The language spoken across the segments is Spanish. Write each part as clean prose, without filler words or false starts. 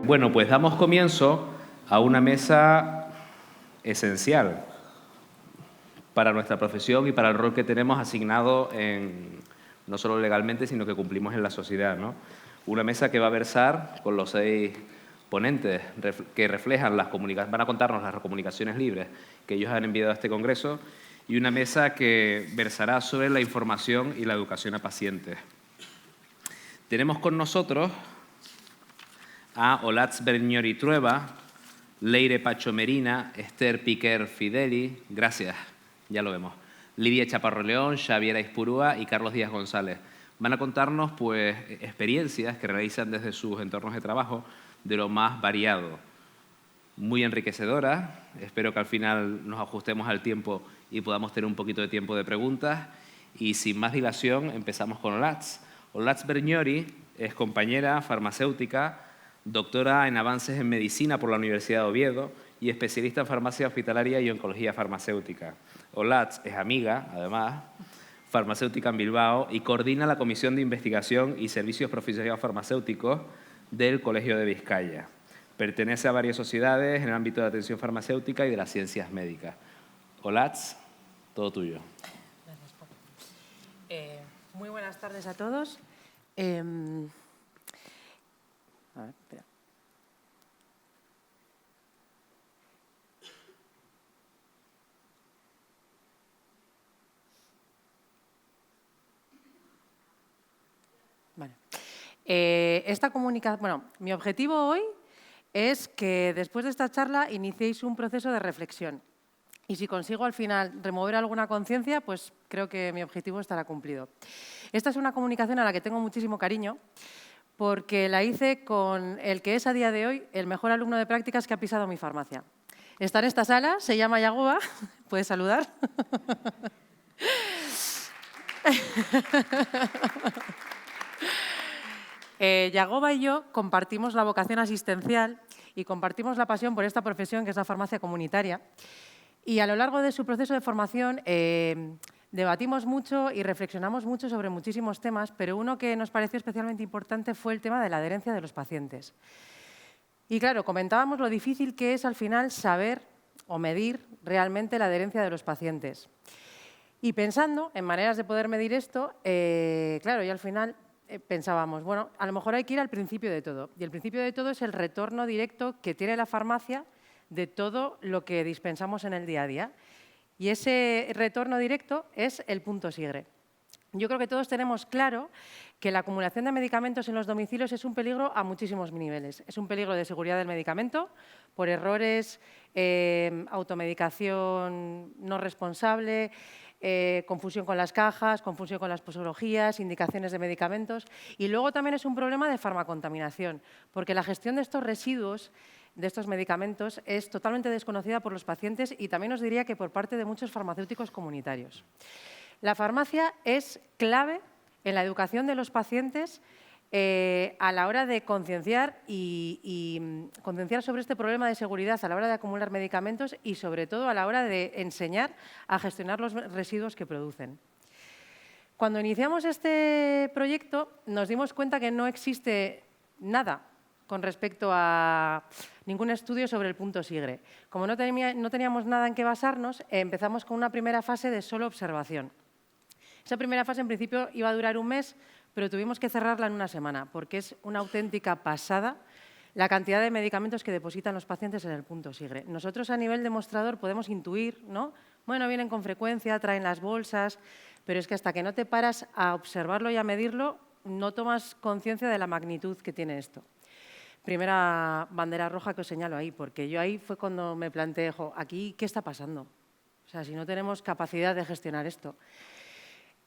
Bueno, pues damos comienzo a una mesa esencial para nuestra profesión y para el rol que tenemos asignado no solo legalmente, sino que cumplimos en la sociedad, ¿no? Una mesa que va a versar con los 6 ponentes que reflejan van a contarnos las comunicaciones libres que ellos han enviado a este congreso, y una mesa que versará sobre la información y la educación a pacientes. Tenemos con nosotros a Olatz Berniori Trueba, Leire Pacho Merina, Esther Piquer Fideli, gracias, ya lo vemos, Lidia Chaparro León, Xaviera Ispurúa y Carlos Díaz González. Van a contarnos pues, experiencias que realizan desde sus entornos de trabajo de lo más variado. Muy enriquecedoras, espero que al final nos ajustemos al tiempo y podamos tener un poquito de tiempo de preguntas. Y sin más dilación, empezamos con Olatz. Olatz Berniori es compañera farmacéutica, doctora en avances en medicina por la Universidad de Oviedo y especialista en farmacia hospitalaria y oncología farmacéutica. Olatz es amiga, además, farmacéutica en Bilbao y coordina la Comisión de Investigación y Servicios Profesionales Farmacéuticos del Colegio de Vizcaya. Pertenece a varias sociedades en el ámbito de la atención farmacéutica y de las ciencias médicas. Olatz, todo tuyo. Gracias, Paco. Muy buenas tardes a todos. A ver, espera. Vale. Mi objetivo hoy es que después de esta charla iniciéis un proceso de reflexión. Y si consigo al final remover alguna conciencia, pues creo que mi objetivo estará cumplido. Esta es una comunicación a la que tengo muchísimo cariño porque la hice con el que es a día de hoy el mejor alumno de prácticas que ha pisado mi farmacia. Está en esta sala, se llama Yagoba, ¿puedes saludar? Yagoba y yo compartimos la vocación asistencial y compartimos la pasión por esta profesión que es la farmacia comunitaria. Y a lo largo de su proceso de formación debatimos mucho y reflexionamos mucho sobre muchísimos temas, pero uno que nos pareció especialmente importante fue el tema de la adherencia de los pacientes. Y claro, comentábamos lo difícil que es al final saber o medir realmente la adherencia de los pacientes. Y pensando en maneras de poder medir esto, claro, y al final pensábamos, bueno, a lo mejor hay que ir al principio de todo. Y el principio de todo es el retorno directo que tiene la farmacia de todo lo que dispensamos en el día a día. Y ese retorno directo es el punto SIGRE. Yo creo que todos tenemos claro que la acumulación de medicamentos en los domicilios es un peligro a muchísimos niveles. Es un peligro de seguridad del medicamento por errores, automedicación no responsable, confusión con las cajas, confusión con las posologías, indicaciones de medicamentos. Y luego también es un problema de farmacontaminación, porque la gestión de estos residuos de estos medicamentos es totalmente desconocida por los pacientes y también os diría que por parte de muchos farmacéuticos comunitarios. La farmacia es clave en la educación de los pacientes a la hora de concienciar y concienciar sobre este problema de seguridad a la hora de acumular medicamentos y, sobre todo, a la hora de enseñar a gestionar los residuos que producen. Cuando iniciamos este proyecto nos dimos cuenta que no existe nada con respecto a ningún estudio sobre el punto SIGRE. Como no teníamos nada en qué basarnos, empezamos con una primera fase de solo observación. Esa primera fase, en principio, iba a durar un mes, pero tuvimos que cerrarla en una semana, porque es una auténtica pasada la cantidad de medicamentos que depositan los pacientes en el punto SIGRE. Nosotros, a nivel demostrador, podemos intuir, ¿no? Bueno, vienen con frecuencia, traen las bolsas, pero es que hasta que no te paras a observarlo y a medirlo, no tomas conciencia de la magnitud que tiene esto. Primera bandera roja que os señalo ahí, porque yo ahí fue cuando me planteé, aquí, ¿qué está pasando? O sea, si no tenemos capacidad de gestionar esto.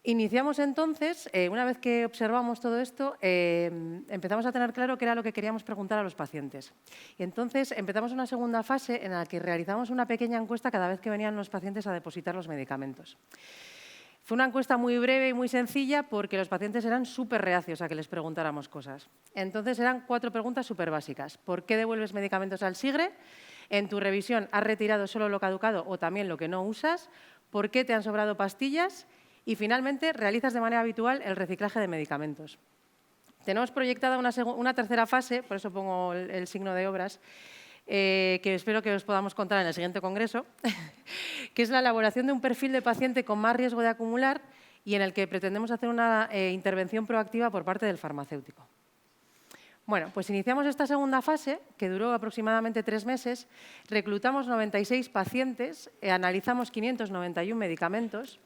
Iniciamos entonces, una vez que observamos todo esto, empezamos a tener claro qué era lo que queríamos preguntar a los pacientes. Y entonces empezamos una segunda fase en la que realizamos una pequeña encuesta cada vez que venían los pacientes a depositar los medicamentos. Fue una encuesta muy breve y muy sencilla porque los pacientes eran súper reacios a que les preguntáramos cosas. Entonces eran 4 preguntas súper básicas. ¿Por qué devuelves medicamentos al SIGRE? ¿En tu revisión has retirado solo lo caducado o también lo que no usas? ¿Por qué te han sobrado pastillas? Y finalmente, ¿realizas de manera habitual el reciclaje de medicamentos? tenemos proyectada una tercera fase, por eso pongo el signo de obras, que espero que os podamos contar en el siguiente congreso, que es la elaboración de un perfil de paciente con más riesgo de acumular y en el que pretendemos hacer una intervención proactiva por parte del farmacéutico. Bueno, pues iniciamos esta segunda fase, que duró aproximadamente 3 meses, reclutamos 96 pacientes, analizamos 591 medicamentos,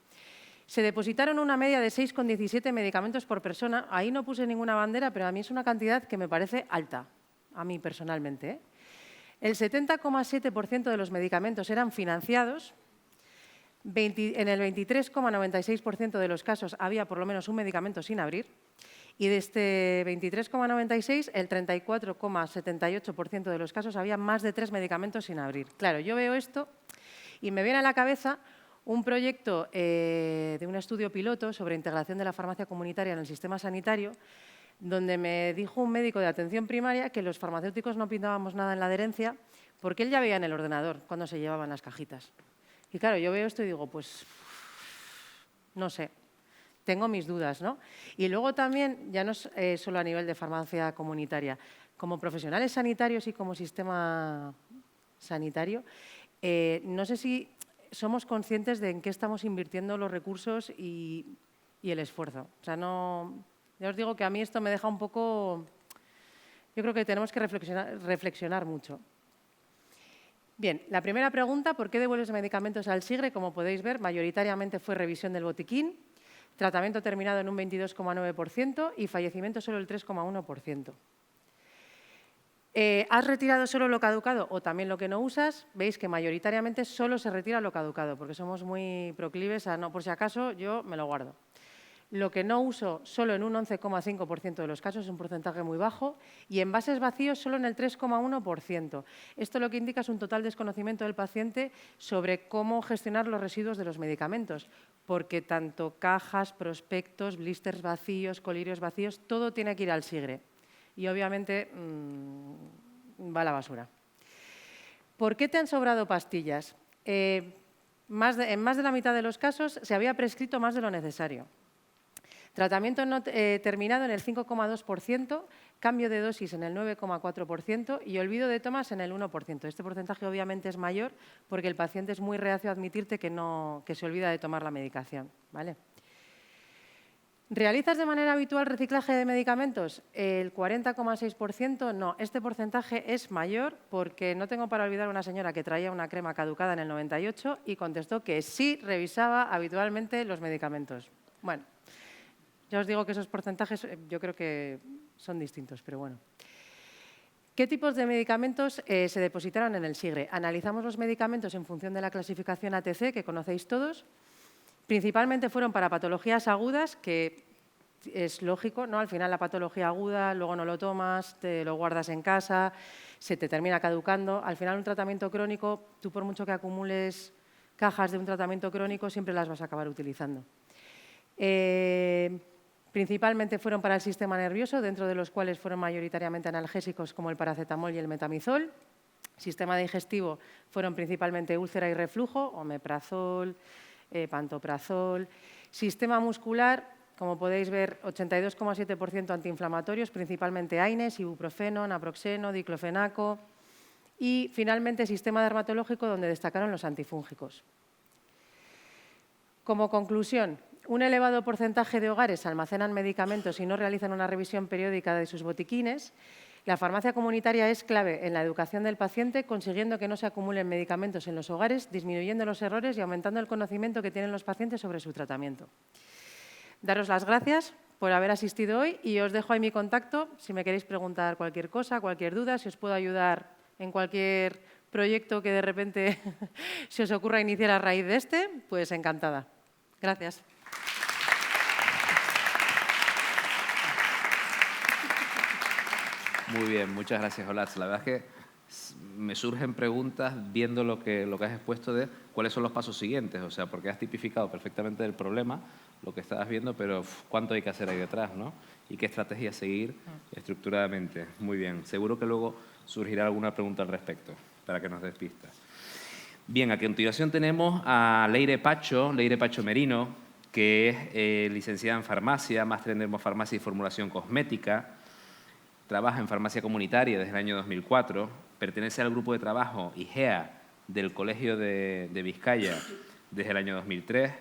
se depositaron una media de 6,17 medicamentos por persona. Ahí no puse ninguna bandera, pero a mí es una cantidad que me parece alta, a mí personalmente, ¿eh? El 70,7% de los medicamentos eran financiados, en el 23,96% de los casos había por lo menos un medicamento sin abrir y de este 23,96, el 34,78% de los casos había más de 3 medicamentos sin abrir. Claro, yo veo esto y me viene a la cabeza un proyecto de un estudio piloto sobre integración de la farmacia comunitaria en el sistema sanitario, donde me dijo un médico de atención primaria que los farmacéuticos no pintábamos nada en la adherencia porque él ya veía en el ordenador cuando se llevaban las cajitas. Y claro, yo veo esto y digo, pues, no sé, tengo mis dudas, ¿no? Y luego también, ya no es solo a nivel de farmacia comunitaria, como profesionales sanitarios y como sistema sanitario, no sé si somos conscientes de en qué estamos invirtiendo los recursos y el esfuerzo. O sea, no, ya os digo que a mí esto me deja un poco... Yo creo que tenemos que reflexionar mucho. Bien, la primera pregunta, ¿por qué devuelves medicamentos al SIGRE? Como podéis ver, mayoritariamente fue revisión del botiquín, tratamiento terminado en un 22,9% y fallecimiento solo el 3,1%. ¿Has retirado solo lo caducado o también lo que no usas? Veis que mayoritariamente solo se retira lo caducado, porque somos muy proclives a no, por si acaso, yo me lo guardo. Lo que no uso solo en un 11,5% de los casos, es un porcentaje muy bajo, y envases vacíos solo en el 3,1%. Esto lo que indica es un total desconocimiento del paciente sobre cómo gestionar los residuos de los medicamentos, porque tanto cajas, prospectos, blisters vacíos, colirios vacíos, todo tiene que ir al SIGRE. Y obviamente va a la basura. ¿Por qué te han sobrado pastillas? En más de la mitad de los casos se había prescrito más de lo necesario. Tratamiento no terminado en el 5,2%, cambio de dosis en el 9,4% y olvido de tomas en el 1%. Este porcentaje obviamente es mayor porque el paciente es muy reacio a admitirte que se olvida de tomar la medicación, ¿vale? ¿Realizas de manera habitual reciclaje de medicamentos? El 40,6% no. Este porcentaje es mayor porque no tengo para olvidar una señora que traía una crema caducada en el 98 y contestó que sí revisaba habitualmente los medicamentos. Bueno, ya os digo que esos porcentajes yo creo que son distintos, pero bueno. ¿Qué tipos de medicamentos se depositaron en el SIGRE? Analizamos los medicamentos en función de la clasificación ATC, que conocéis todos. Principalmente fueron para patologías agudas, que es lógico, ¿no? Al final la patología aguda, luego no lo tomas, te lo guardas en casa, se te termina caducando. Al final un tratamiento crónico, tú por mucho que acumules cajas de un tratamiento crónico, siempre las vas a acabar utilizando. Principalmente fueron para el sistema nervioso, dentro de los cuales fueron mayoritariamente analgésicos como el paracetamol y el metamizol. Sistema digestivo fueron principalmente úlcera y reflujo, omeprazol, pantoprazol. Sistema muscular, como podéis ver, 82,7% antiinflamatorios, principalmente AINES, ibuprofeno, naproxeno, diclofenaco. Y finalmente sistema dermatológico, donde destacaron los antifúngicos. Como conclusión, un elevado porcentaje de hogares almacenan medicamentos y no realizan una revisión periódica de sus botiquines. La farmacia comunitaria es clave en la educación del paciente, consiguiendo que no se acumulen medicamentos en los hogares, disminuyendo los errores y aumentando el conocimiento que tienen los pacientes sobre su tratamiento. Daros las gracias por haber asistido hoy y os dejo ahí mi contacto si me queréis preguntar cualquier cosa, cualquier duda, si os puedo ayudar en cualquier proyecto que de repente se os ocurra iniciar a raíz de este, pues encantada. Gracias. Muy bien, muchas gracias, Olatz. La verdad es que me surgen preguntas viendo lo que has expuesto de cuáles son los pasos siguientes, o sea, porque has tipificado perfectamente el problema, lo que estabas viendo, pero cuánto hay que hacer ahí detrás, ¿no? Y qué estrategia seguir estructuradamente. Muy bien, seguro que luego surgirá alguna pregunta al respecto, para que nos des pistas. Bien, a continuación tenemos a Leire Pacho Merino, que es licenciada en farmacia, máster en dermofarmacia y formulación cosmética. Trabaja en farmacia comunitaria desde el año 2004. Pertenece al grupo de trabajo IGEA del Colegio de Vizcaya desde el año 2003.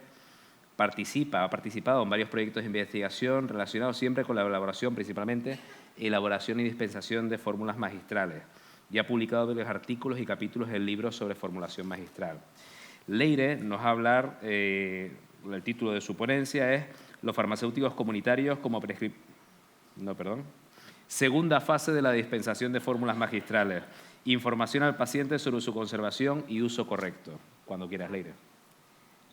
Ha participado en varios proyectos de investigación relacionados siempre con la elaboración, principalmente, elaboración y dispensación de fórmulas magistrales. Y ha publicado varios artículos y capítulos en libros sobre formulación magistral. Leire nos va a hablar, el título de su ponencia es Los farmacéuticos comunitarios como segunda fase de la dispensación de fórmulas magistrales. Información al paciente sobre su conservación y uso correcto. Cuando quieras, Leire.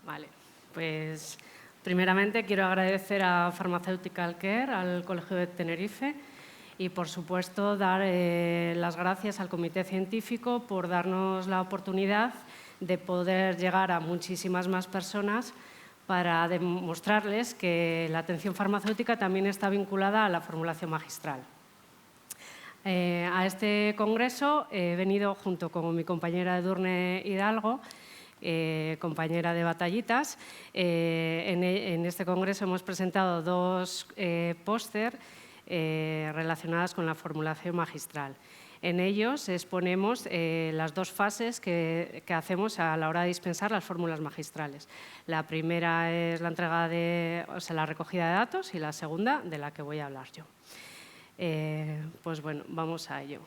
Vale, pues primeramente quiero agradecer a Pharmaceutical Care, al Colegio de Tenerife y, por supuesto, dar las gracias al Comité Científico por darnos la oportunidad de poder llegar a muchísimas más personas para demostrarles que la atención farmacéutica también está vinculada a la formulación magistral. A este congreso he venido junto con mi compañera Edurne Hidalgo, compañera de batallitas. En este congreso hemos presentado dos póster relacionadas con la formulación magistral. En ellos exponemos las dos fases que hacemos a la hora de dispensar las fórmulas magistrales. La primera es la entrega la recogida de datos y la segunda de la que voy a hablar yo. Pues bueno, vamos a ello.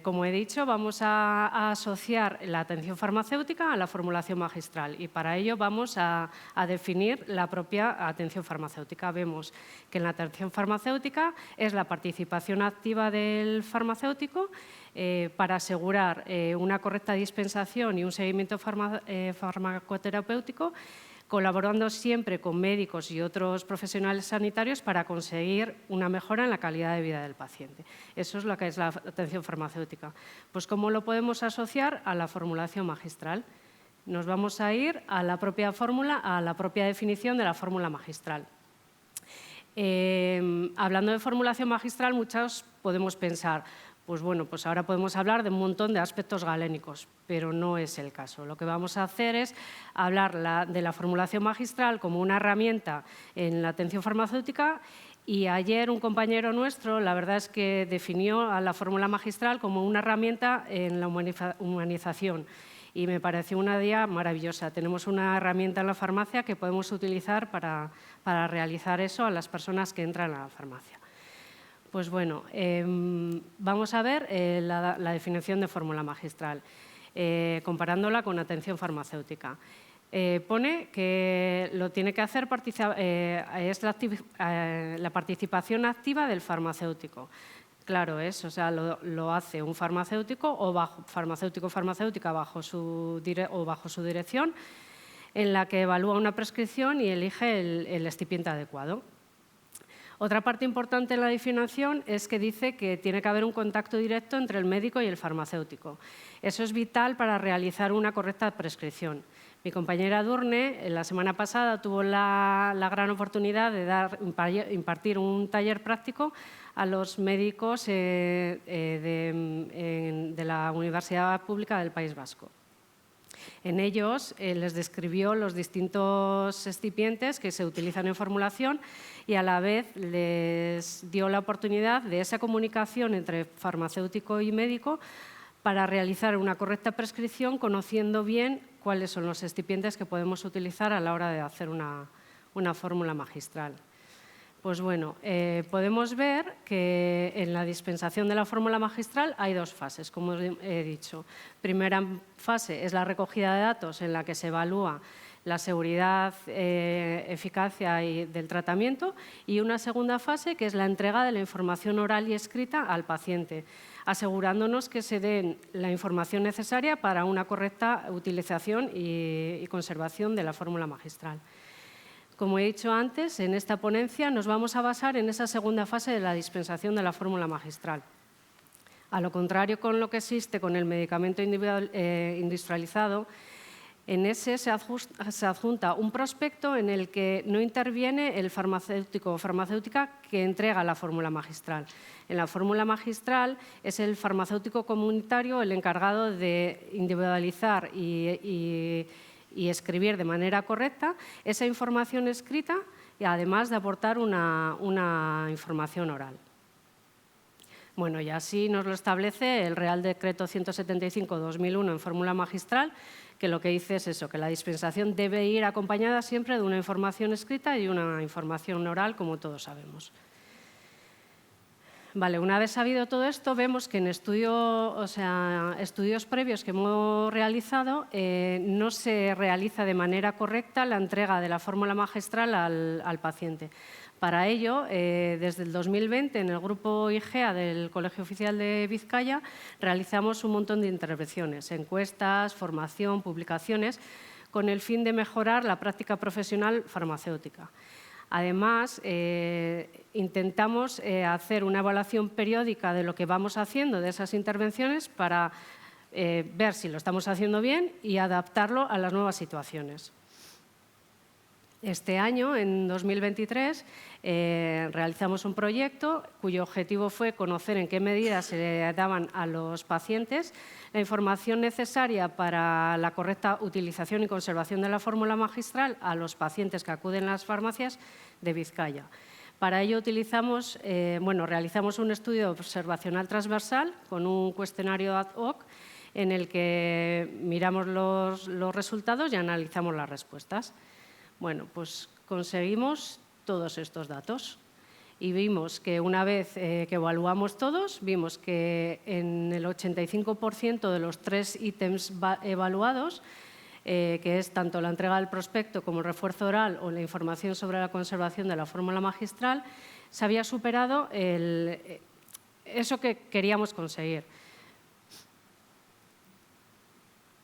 Como he dicho, vamos a asociar la atención farmacéutica a la formulación magistral y para ello vamos a definir la propia atención farmacéutica. Vemos que en la atención farmacéutica es la participación activa del farmacéutico para asegurar una correcta dispensación y un seguimiento farmacoterapéutico, colaborando siempre con médicos y otros profesionales sanitarios para conseguir una mejora en la calidad de vida del paciente. Eso es lo que es la atención farmacéutica. Pues, ¿cómo lo podemos asociar a la formulación magistral? Nos vamos a ir a la propia fórmula, a la propia definición de la fórmula magistral. Hablando de formulación magistral, muchos podemos pensar, pues bueno, pues ahora podemos hablar de un montón de aspectos galénicos, pero no es el caso. Lo que vamos a hacer es hablar de la formulación magistral como una herramienta en la atención farmacéutica y ayer un compañero nuestro, la verdad es que definió a la fórmula magistral como una herramienta en la humanización y me pareció una idea maravillosa. Tenemos una herramienta en la farmacia que podemos utilizar para realizar eso a las personas que entran a la farmacia. Pues bueno, vamos a ver la definición de fórmula magistral, comparándola con atención farmacéutica. Pone que lo tiene que hacer es la participación activa del farmacéutico. Claro, o sea, lo hace un farmacéutico o farmacéutica bajo su dirección, en la que evalúa una prescripción y elige el excipiente adecuado. Otra parte importante en la definición es que dice que tiene que haber un contacto directo entre el médico y el farmacéutico. Eso es vital para realizar una correcta prescripción. Mi compañera Edurne, la semana pasada, tuvo la gran oportunidad de impartir un taller práctico a los médicos de la Universidad Pública del País Vasco. En ellos les describió los distintos excipientes que se utilizan en formulación y a la vez les dio la oportunidad de esa comunicación entre farmacéutico y médico para realizar una correcta prescripción conociendo bien cuáles son los excipientes que podemos utilizar a la hora de hacer una fórmula magistral. Pues bueno, podemos ver que en la dispensación de la fórmula magistral hay dos fases, como he dicho. Primera fase es la recogida de datos en la que se evalúa la seguridad, eficacia del tratamiento y una segunda fase que es la entrega de la información oral y escrita al paciente, asegurándonos que se den la información necesaria para una correcta utilización y conservación de la fórmula magistral. Como he dicho antes, en esta ponencia nos vamos a basar en esa segunda fase de la dispensación de la fórmula magistral. A lo contrario con lo que existe con el medicamento industrializado, en ese se adjunta un prospecto en el que no interviene el farmacéutico o farmacéutica que entrega la fórmula magistral. En la fórmula magistral es el farmacéutico comunitario el encargado de individualizar y y escribir de manera correcta esa información escrita y además de aportar una información oral. Bueno, y así nos lo establece el Real Decreto 175/2001 en fórmula magistral, que lo que dice es eso, que la dispensación debe ir acompañada siempre de una información escrita y una información oral, como todos sabemos. Vale, una vez sabido todo esto, vemos que en estudios previos que hemos realizado no se realiza de manera correcta la entrega de la fórmula magistral al paciente. Para ello, desde el 2020, en el grupo IGEA del Colegio Oficial de Vizcaya, realizamos un montón de intervenciones, encuestas, formación, publicaciones, con el fin de mejorar la práctica profesional farmacéutica. Además, intentamos hacer una evaluación periódica de lo que vamos haciendo de esas intervenciones para ver si lo estamos haciendo bien y adaptarlo a las nuevas situaciones. Este año, en 2023, realizamos un proyecto cuyo objetivo fue conocer en qué medida se daban a los pacientes la información necesaria para la correcta utilización y conservación de la fórmula magistral a los pacientes que acuden a las farmacias de Vizcaya. Para ello realizamos un estudio observacional transversal con un cuestionario ad hoc en el que miramos los resultados y analizamos las respuestas. Bueno, pues conseguimos todos estos datos y vimos que una vez que evaluamos todos, vimos que en el 85% de los 3 ítems evaluados, que es tanto la entrega del prospecto como el refuerzo oral o la información sobre la conservación de la fórmula magistral, se había superado eso que queríamos conseguir.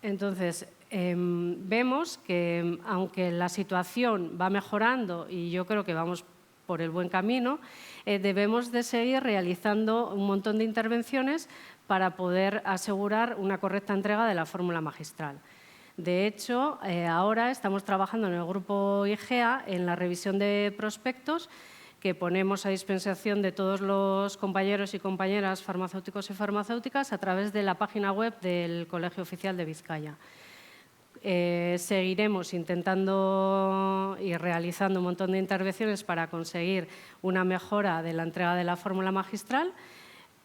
Entonces, vemos que, aunque la situación va mejorando y yo creo que vamos por el buen camino, debemos de seguir realizando un montón de intervenciones para poder asegurar una correcta entrega de la fórmula magistral. De hecho, ahora estamos trabajando en el grupo IGEA en la revisión de prospectos que ponemos a disposición de todos los compañeros y compañeras farmacéuticos y farmacéuticas a través de la página web del Colegio Oficial de Vizcaya. Seguiremos intentando y realizando un montón de intervenciones para conseguir una mejora de la entrega de la fórmula magistral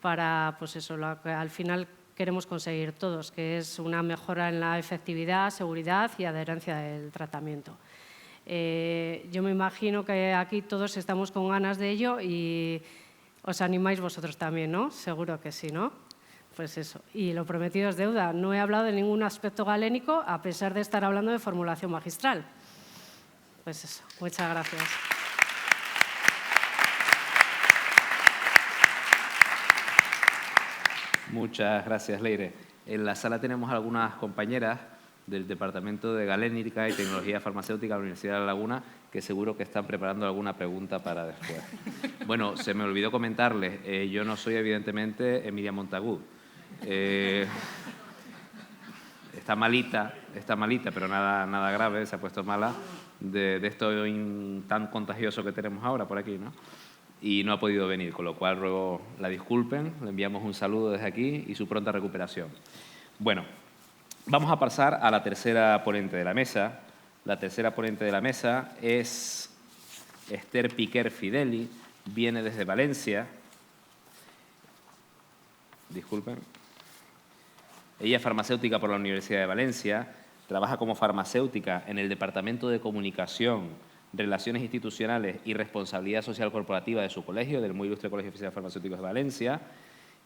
para, pues eso, lo que al final queremos conseguir todos, que es una mejora en la efectividad, seguridad y adherencia del tratamiento. Yo me imagino que aquí todos estamos con ganas de ello y os animáis vosotros también, ¿no? Seguro que sí, ¿no? Pues eso, y lo prometido es deuda. No he hablado de ningún aspecto galénico a pesar de estar hablando de formulación magistral. Pues eso, muchas gracias. Muchas gracias, Leire. En la sala tenemos algunas compañeras del Departamento de Galénica y Tecnología Farmacéutica de la Universidad de La Laguna que seguro que están preparando alguna pregunta para después. Bueno, se me olvidó comentarles, yo no soy evidentemente Emilia Montagut. Está malita, pero nada grave, se ha puesto mala de esto tan contagioso que tenemos ahora por aquí, ¿no? Y no ha podido venir, con lo cual ruego la disculpen, le enviamos un saludo desde aquí y su pronta recuperación. Bueno, vamos a pasar a la tercera ponente de la mesa. La tercera ponente de la mesa es Esther Piquer Fideli, viene desde Valencia. Disculpen. Ella es farmacéutica por la Universidad de Valencia, trabaja como farmacéutica en el Departamento de Comunicación, Relaciones Institucionales y Responsabilidad Social Corporativa de su colegio, del muy ilustre Colegio Oficial de Farmacéuticos de Valencia,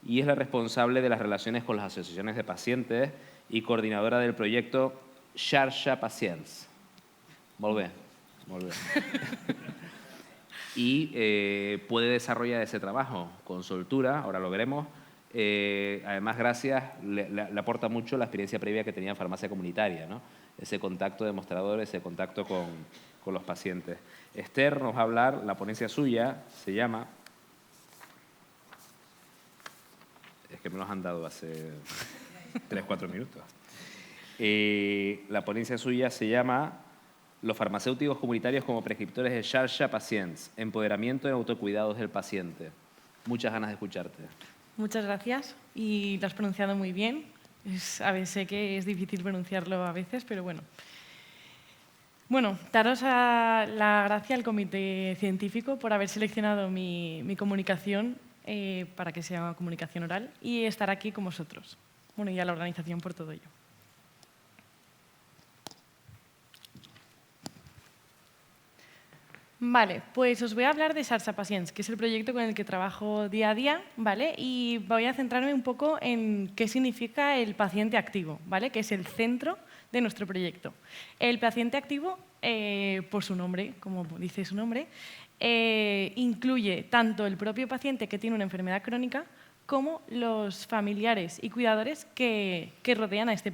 y es la responsable de las relaciones con las asociaciones de pacientes y coordinadora del proyecto Xarxa Pacients. Molt bé. Y puede desarrollar ese trabajo con soltura, ahora lo veremos. Además, le aporta mucho la experiencia previa que tenía en farmacia comunitaria, ¿no? Ese contacto de mostradores, ese contacto con los pacientes. Esther nos va a hablar, la ponencia suya se llama... Es que me los han dado hace 3-4 minutos. La ponencia suya se llama Los farmacéuticos comunitarios como prescriptores de Xarxa Pacients, empoderamiento y autocuidados del paciente. Muchas ganas de escucharte. Muchas gracias y lo has pronunciado muy bien. A veces sé que es difícil pronunciarlo a veces, pero bueno. Bueno, daros la gracia al comité científico por haber seleccionado mi comunicación para que sea comunicación oral y estar aquí con vosotros. Bueno, y a la organización por todo ello. Vale, pues os voy a hablar de Xarxa Pacients, que es el proyecto con el que trabajo día a día, ¿vale? Y voy a centrarme un poco en qué significa el paciente activo, ¿vale? Que es el centro de nuestro proyecto. El paciente activo, por su nombre, como dice su nombre, incluye tanto el propio paciente que tiene una enfermedad crónica como los familiares y cuidadores que rodean a este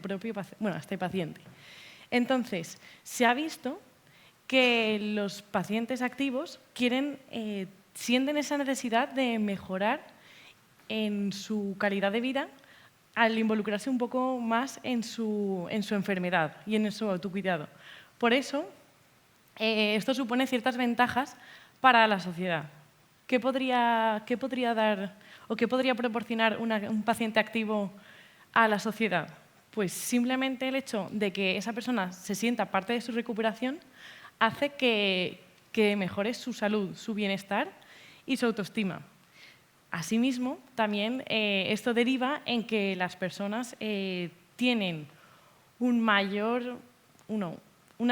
paciente. Entonces, se ha visto que los pacientes activos sienten esa necesidad de mejorar en su calidad de vida al involucrarse un poco más en su enfermedad y en su autocuidado. Por eso, esto supone ciertas ventajas para la sociedad. ¿Qué podría dar o qué podría proporcionar un paciente activo a la sociedad? Pues simplemente el hecho de que esa persona se sienta parte de su recuperación hace que mejore su salud, su bienestar y su autoestima. Asimismo, también esto deriva en que las personas tienen una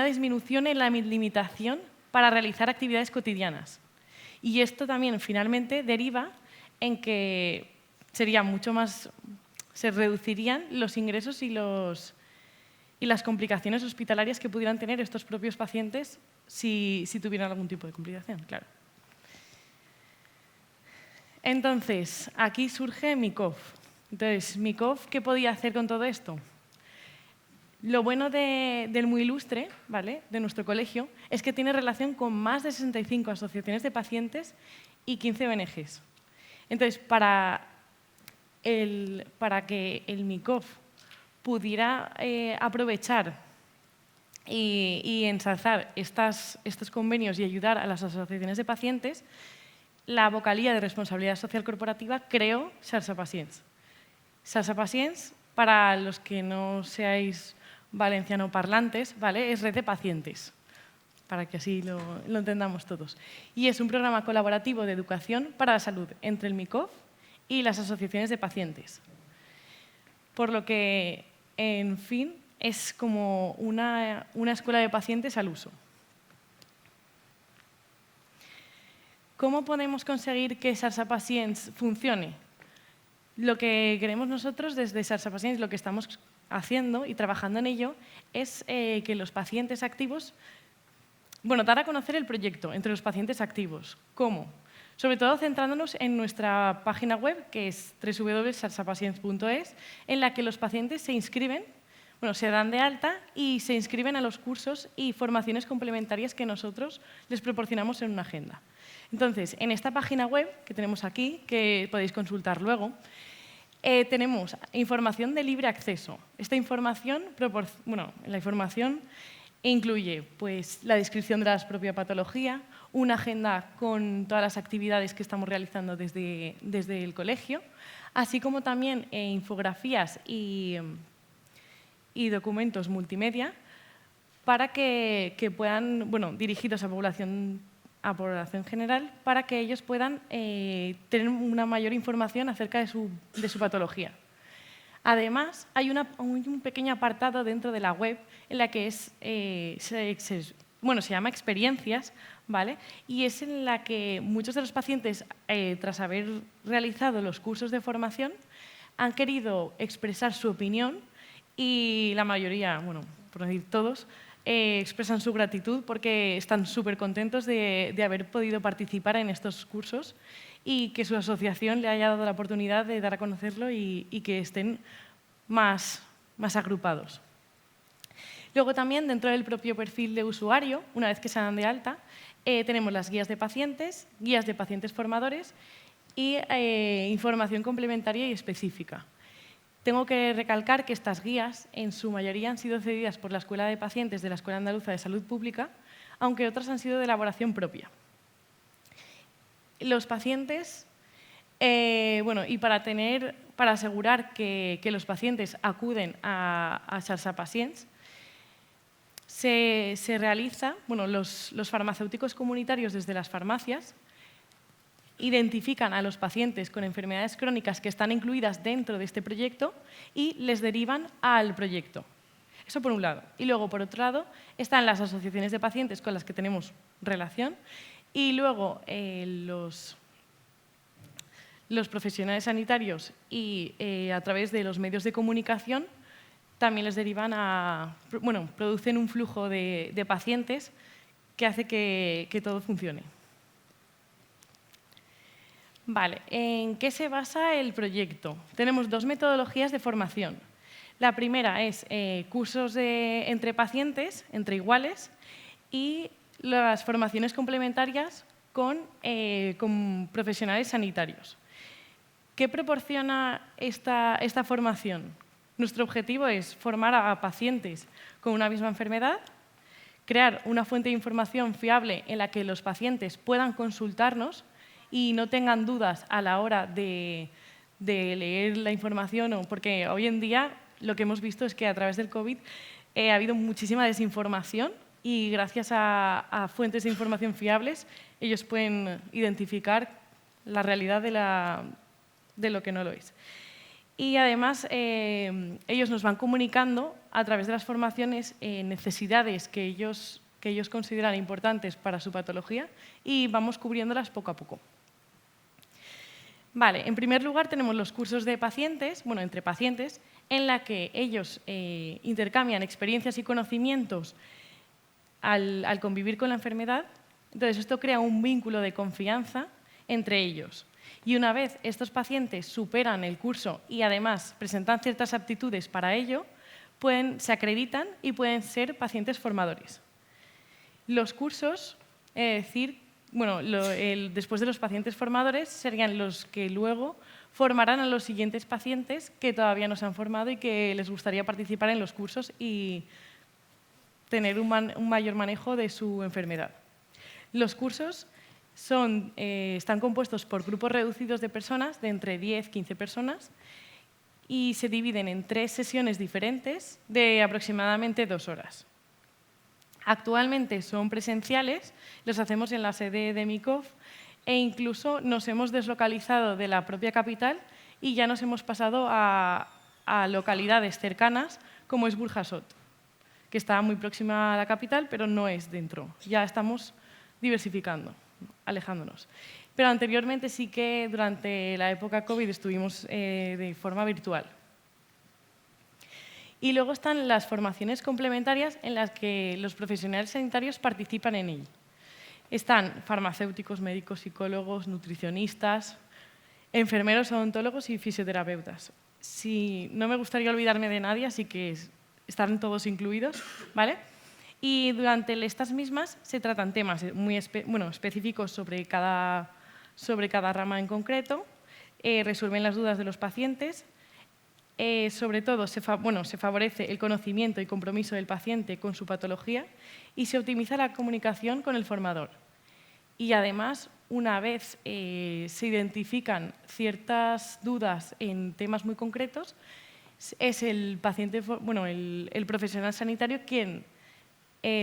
disminución en la limitación para realizar actividades cotidianas. Y esto también finalmente deriva en que se reducirían los ingresos y las complicaciones hospitalarias que pudieran tener estos propios pacientes si tuvieran algún tipo de complicación, claro. Entonces, aquí surge MICOF. Entonces, MICOF, ¿qué podía hacer con todo esto? Lo bueno del muy ilustre, ¿vale?, de nuestro colegio, es que tiene relación con más de 65 asociaciones de pacientes y 15 ONGs. Entonces, para que el MICOF pudiera aprovechar y ensalzar estos convenios y ayudar a las asociaciones de pacientes, la vocalía de responsabilidad social corporativa creó Xarxa Pacients. Xarxa Pacients, para los que no seáis valencianoparlantes, ¿vale?, es red de pacientes, para que así lo entendamos todos. Y es un programa colaborativo de educación para la salud entre el MICOF y las asociaciones de pacientes. Por lo que, en fin, es como una escuela de pacientes al uso. ¿Cómo podemos conseguir que Xarxa Pacients funcione? Lo que queremos nosotros desde Xarxa Pacients, lo que estamos haciendo y trabajando en ello, es que los pacientes activos, dar a conocer el proyecto entre los pacientes activos. ¿Cómo? Sobre todo centrándonos en nuestra página web, que es www.xarxapacients.es, en la que los pacientes se inscriben, se dan de alta y se inscriben a los cursos y formaciones complementarias que nosotros les proporcionamos en una agenda. Entonces, en esta página web que tenemos aquí, que podéis consultar luego, tenemos información de libre acceso. Esta información, la información incluye pues, la descripción de la propia patología, una agenda con todas las actividades que estamos realizando desde el colegio, así como también infografías y documentos multimedia para que puedan, dirigidos a población general, para que ellos puedan tener una mayor información acerca de su patología. Además, hay un pequeño apartado dentro de la web en la que se llama experiencias, ¿vale? Y es en la que muchos de los pacientes, tras haber realizado los cursos de formación, han querido expresar su opinión y la mayoría, por decir todos, expresan su gratitud porque están súper contentos de haber podido participar en estos cursos y que su asociación le haya dado la oportunidad de dar a conocerlo y que estén más agrupados. Luego también, dentro del propio perfil de usuario, una vez que se dan de alta, tenemos las guías de pacientes formadores y información complementaria y específica. Tengo que recalcar que estas guías, en su mayoría, han sido cedidas por la Escuela de Pacientes de la Escuela Andaluza de Salud Pública, aunque otras han sido de elaboración propia. Los pacientes, y para asegurar que los pacientes acuden a Xarxa Pacients, se realiza, bueno, los farmacéuticos comunitarios desde las farmacias identifican a los pacientes con enfermedades crónicas que están incluidas dentro de este proyecto y les derivan al proyecto. Eso por un lado. Y luego, por otro lado, están las asociaciones de pacientes con las que tenemos relación y luego los profesionales sanitarios y a través de los medios de comunicación también les derivan producen un flujo de pacientes que hace que todo funcione. Vale, ¿en qué se basa el proyecto? Tenemos dos metodologías de formación. La primera es cursos entre pacientes, entre iguales, y las formaciones complementarias con profesionales sanitarios. ¿Qué proporciona esta formación? Nuestro objetivo es formar a pacientes con una misma enfermedad, crear una fuente de información fiable en la que los pacientes puedan consultarnos y no tengan dudas a la hora de leer la información, porque hoy en día lo que hemos visto es que a través del COVID ha habido muchísima desinformación y gracias a fuentes de información fiables ellos pueden identificar la realidad de lo que no lo es. Y además ellos nos van comunicando a través de las formaciones necesidades que ellos consideran importantes para su patología y vamos cubriéndolas poco a poco. Vale, en primer lugar tenemos los cursos de pacientes, entre pacientes, en la que ellos intercambian experiencias y conocimientos al convivir con la enfermedad. Entonces, esto crea un vínculo de confianza entre ellos. Y una vez estos pacientes superan el curso y además presentan ciertas aptitudes para ello, se acreditan y pueden ser pacientes formadores. Los cursos, después de los pacientes formadores, serían los que luego formarán a los siguientes pacientes que todavía no se han formado y que les gustaría participar en los cursos y tener un mayor manejo de su enfermedad. Los cursos están compuestos por grupos reducidos de personas, de entre 10 y 15 personas, y se dividen en 3 sesiones diferentes de aproximadamente 2 horas. Actualmente son presenciales, los hacemos en la sede de MICOF e incluso nos hemos deslocalizado de la propia capital y ya nos hemos pasado a localidades cercanas como es Burjasot, que está muy próxima a la capital, pero no es dentro. Ya estamos diversificando, alejándonos. Pero anteriormente sí que durante la época COVID estuvimos de forma virtual. Y luego están las formaciones complementarias en las que los profesionales sanitarios participan en ello. Están farmacéuticos, médicos, psicólogos, nutricionistas, enfermeros, odontólogos y fisioterapeutas. No me gustaría olvidarme de nadie, así que están todos incluidos, ¿vale? Y durante estas mismas se tratan temas muy específicos sobre cada rama en concreto, resuelven las dudas de los pacientes. Sobre todo, se favorece el conocimiento y compromiso del paciente con su patología y se optimiza la comunicación con el formador. Y además, una vez se identifican ciertas dudas en temas muy concretos, es el profesional sanitario quien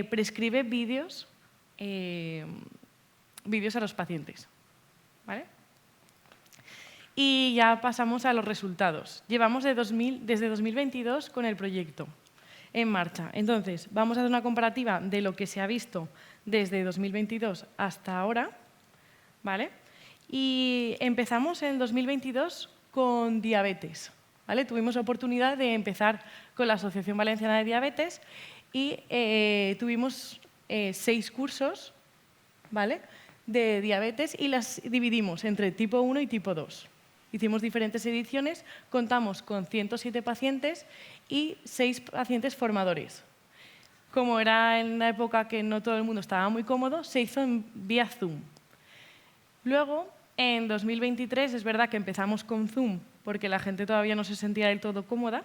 prescribe vídeos a los pacientes. ¿Vale? Y ya pasamos a los resultados. Llevamos desde 2022 con el proyecto en marcha. Entonces, vamos a hacer una comparativa de lo que se ha visto desde 2022 hasta ahora. ¿Vale? Y empezamos en 2022 con diabetes. ¿Vale? Tuvimos la oportunidad de empezar con la Asociación Valenciana de Diabetes y tuvimos 6 cursos, ¿vale?, de diabetes y las dividimos entre tipo 1 y tipo 2. Hicimos diferentes ediciones, contamos con 107 pacientes y 6 pacientes formadores. Como era en la época que no todo el mundo estaba muy cómodo, se hizo vía Zoom. Luego, en 2023, es verdad que empezamos con Zoom porque la gente todavía no se sentía del todo cómoda,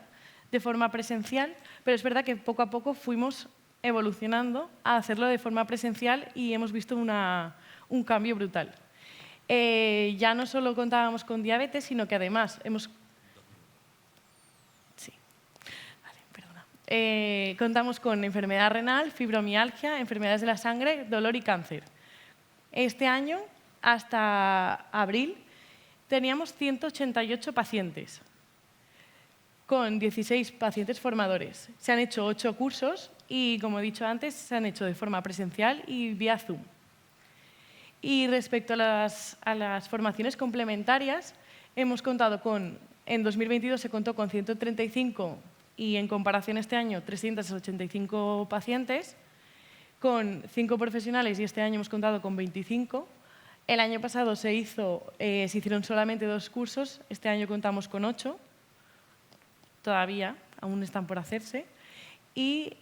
de forma presencial, pero es verdad que poco a poco fuimos evolucionando a hacerlo de forma presencial y hemos visto un cambio brutal. Ya no solo contábamos con diabetes, sino que además contamos con enfermedad renal, fibromialgia, enfermedades de la sangre, dolor y cáncer. Este año, hasta abril, teníamos 188 pacientes, con 16 pacientes formadores. Se han hecho 8 cursos y, como he dicho antes, se han hecho de forma presencial y vía Zoom. Y respecto a las formaciones complementarias, hemos contado con, en 2022 se contó con 135 y en comparación este año 385 pacientes, con 5 profesionales y este año hemos contado con 25. El año pasado se hicieron solamente 2 cursos, este año contamos con 8. Todavía, aún están por hacerse, y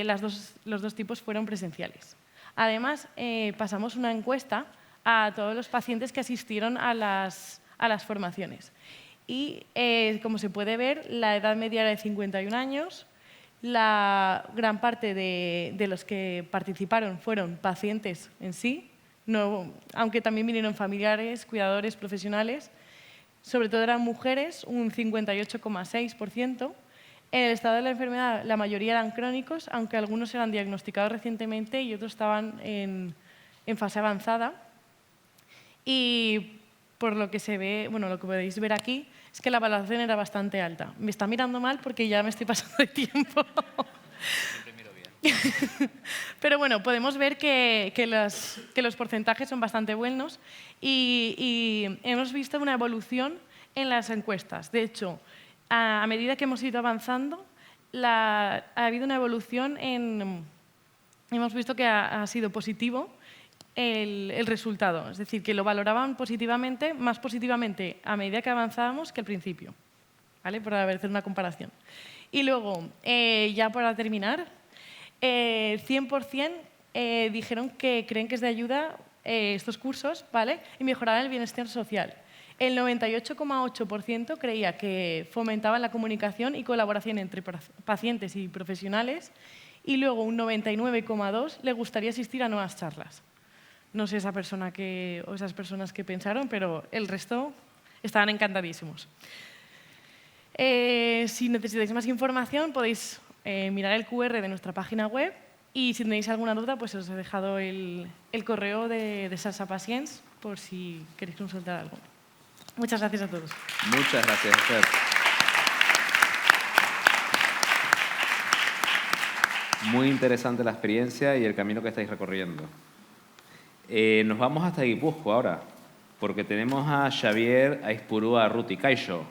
los dos tipos fueron presenciales. Además, pasamos una encuesta a todos los pacientes que asistieron a las formaciones. Y, como se puede ver, la edad media era de 51 años, la gran parte de los que participaron fueron pacientes en sí, aunque también vinieron familiares, cuidadores, profesionales. Sobre todo eran mujeres, un 58,6%. En el estado de la enfermedad, la mayoría eran crónicos, aunque algunos eran diagnosticados recientemente y otros estaban en fase avanzada. Y por lo que se ve, bueno, lo que podéis ver aquí, es que la valoración era bastante alta. Me está mirando mal porque ya me estoy pasando de tiempo. Pero bueno, podemos ver que los porcentajes son bastante buenos y hemos visto una evolución en las encuestas. De hecho, a medida que hemos ido avanzando, ha habido una evolución hemos visto que ha sido positivo el resultado. Es decir, que lo valoraban positivamente, más positivamente a medida que avanzábamos que al principio. ¿Vale? Para hacer una comparación. Y luego, ya para terminar, 100% dijeron que creen que es de ayuda estos cursos, ¿vale? Y mejorar el bienestar social. El 98,8% creía que fomentaban la comunicación y colaboración entre pacientes y profesionales y luego un 99,2% le gustaría asistir a nuevas charlas. No sé esas personas que pensaron, pero el resto estaban encantadísimos. Si necesitáis más información podéis mirar el QR de nuestra página web y si tenéis alguna duda pues os he dejado el correo de Salsa Patients por si queréis consultar algo. Muchas gracias a todos. Muchas gracias, Esther. Muy interesante la experiencia y el camino que estáis recorriendo. Nos vamos hasta Guipúzcoa ahora, porque tenemos a Xavier Aizpurúa Arruti. Kaixo.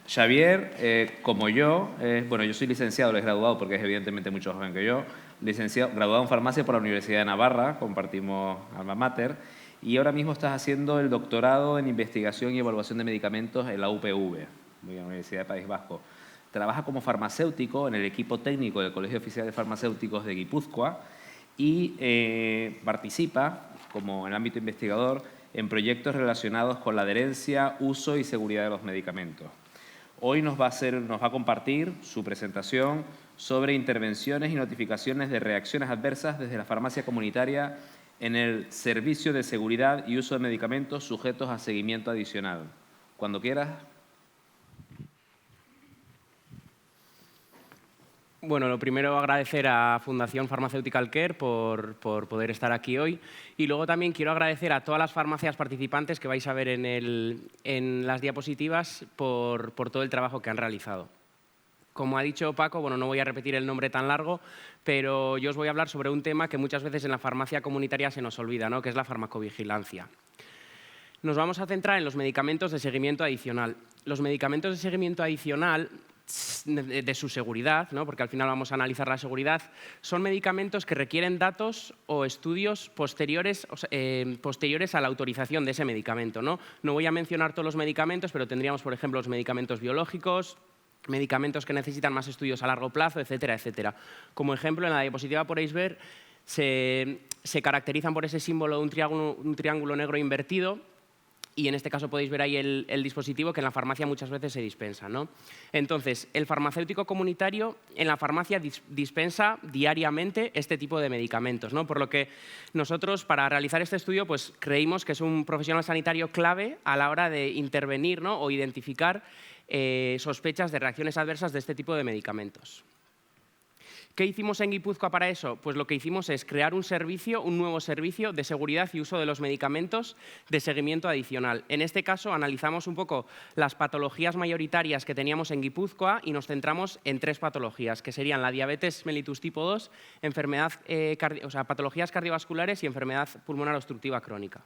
Xavier, como yo, bueno, yo soy licenciado, él es graduado porque es evidentemente mucho más joven que yo, graduado en farmacia por la Universidad de Navarra, compartimos alma mater, y ahora mismo estás haciendo el doctorado en investigación y evaluación de medicamentos en la UPV, en la Universidad de País Vasco. Trabaja como farmacéutico en el equipo técnico del Colegio Oficial de Farmacéuticos de Guipúzcoa y participa, como en el ámbito investigador, en proyectos relacionados con la adherencia, uso y seguridad de los medicamentos. Hoy nos va a compartir su presentación sobre intervenciones y notificaciones de reacciones adversas desde la farmacia comunitaria en el servicio de seguridad y uso de medicamentos sujetos a seguimiento adicional. Cuando quieras. Bueno, lo primero agradecer a Fundación Pharmaceutical Care por poder estar aquí hoy y luego también quiero agradecer a todas las farmacias participantes que vais a ver en las diapositivas por todo el trabajo que han realizado. Como ha dicho Paco, bueno, no voy a repetir el nombre tan largo, pero yo os voy a hablar sobre un tema que muchas veces en la farmacia comunitaria se nos olvida, ¿no? Que es la farmacovigilancia. Nos vamos a centrar en los medicamentos de seguimiento adicional. Los medicamentos de seguimiento adicional de su seguridad, ¿no? Porque al final vamos a analizar la seguridad, son medicamentos que requieren datos o estudios posteriores a la autorización de ese medicamento, ¿no? No voy a mencionar todos los medicamentos, pero tendríamos, por ejemplo, los medicamentos biológicos, medicamentos que necesitan más estudios a largo plazo, etcétera, etcétera. Como ejemplo, en la diapositiva podéis ver, se caracterizan por ese símbolo de un triángulo negro invertido. Y en este caso podéis ver ahí el dispositivo que en la farmacia muchas veces se dispensa, ¿no? Entonces, el farmacéutico comunitario en la farmacia dispensa diariamente este tipo de medicamentos, ¿no? Por lo que nosotros, para realizar este estudio, pues creímos que es un profesional sanitario clave a la hora de intervenir, ¿no? O identificar sospechas de reacciones adversas de este tipo de medicamentos. ¿Qué hicimos en Guipúzcoa para eso? Pues lo que hicimos es crear un nuevo servicio de seguridad y uso de los medicamentos de seguimiento adicional. En este caso, analizamos un poco las patologías mayoritarias que teníamos en Guipúzcoa y nos centramos en 3 patologías, que serían la diabetes mellitus tipo 2, patologías cardiovasculares y enfermedad pulmonar obstructiva crónica.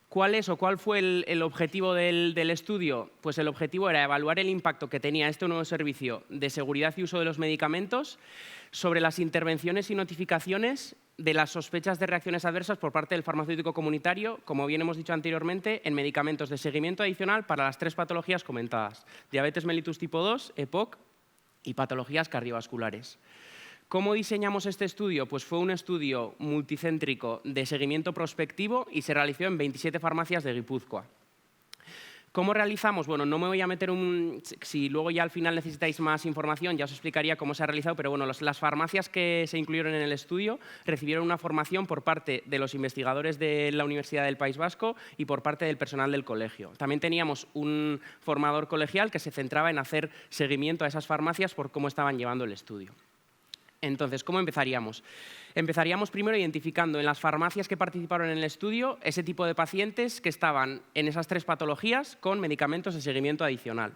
¿Cuál fue el objetivo del estudio? Pues el objetivo era evaluar el impacto que tenía este nuevo servicio de seguridad y uso de los medicamentos sobre las intervenciones y notificaciones de las sospechas de reacciones adversas por parte del farmacéutico comunitario, como bien hemos dicho anteriormente, en medicamentos de seguimiento adicional para las 3 patologías comentadas: diabetes mellitus tipo 2, EPOC y patologías cardiovasculares. ¿Cómo diseñamos este estudio? Pues fue un estudio multicéntrico de seguimiento prospectivo y se realizó en 27 farmacias de Guipúzcoa. ¿Cómo realizamos? Bueno, no me voy a meter si luego ya al final necesitáis más información, ya os explicaría cómo se ha realizado, pero bueno, las farmacias que se incluyeron en el estudio recibieron una formación por parte de los investigadores de la Universidad del País Vasco y por parte del personal del colegio. También teníamos un formador colegial que se centraba en hacer seguimiento a esas farmacias por cómo estaban llevando el estudio. Entonces, ¿cómo empezaríamos? Empezaríamos primero identificando en las farmacias que participaron en el estudio ese tipo de pacientes que estaban en esas 3 patologías con medicamentos de seguimiento adicional.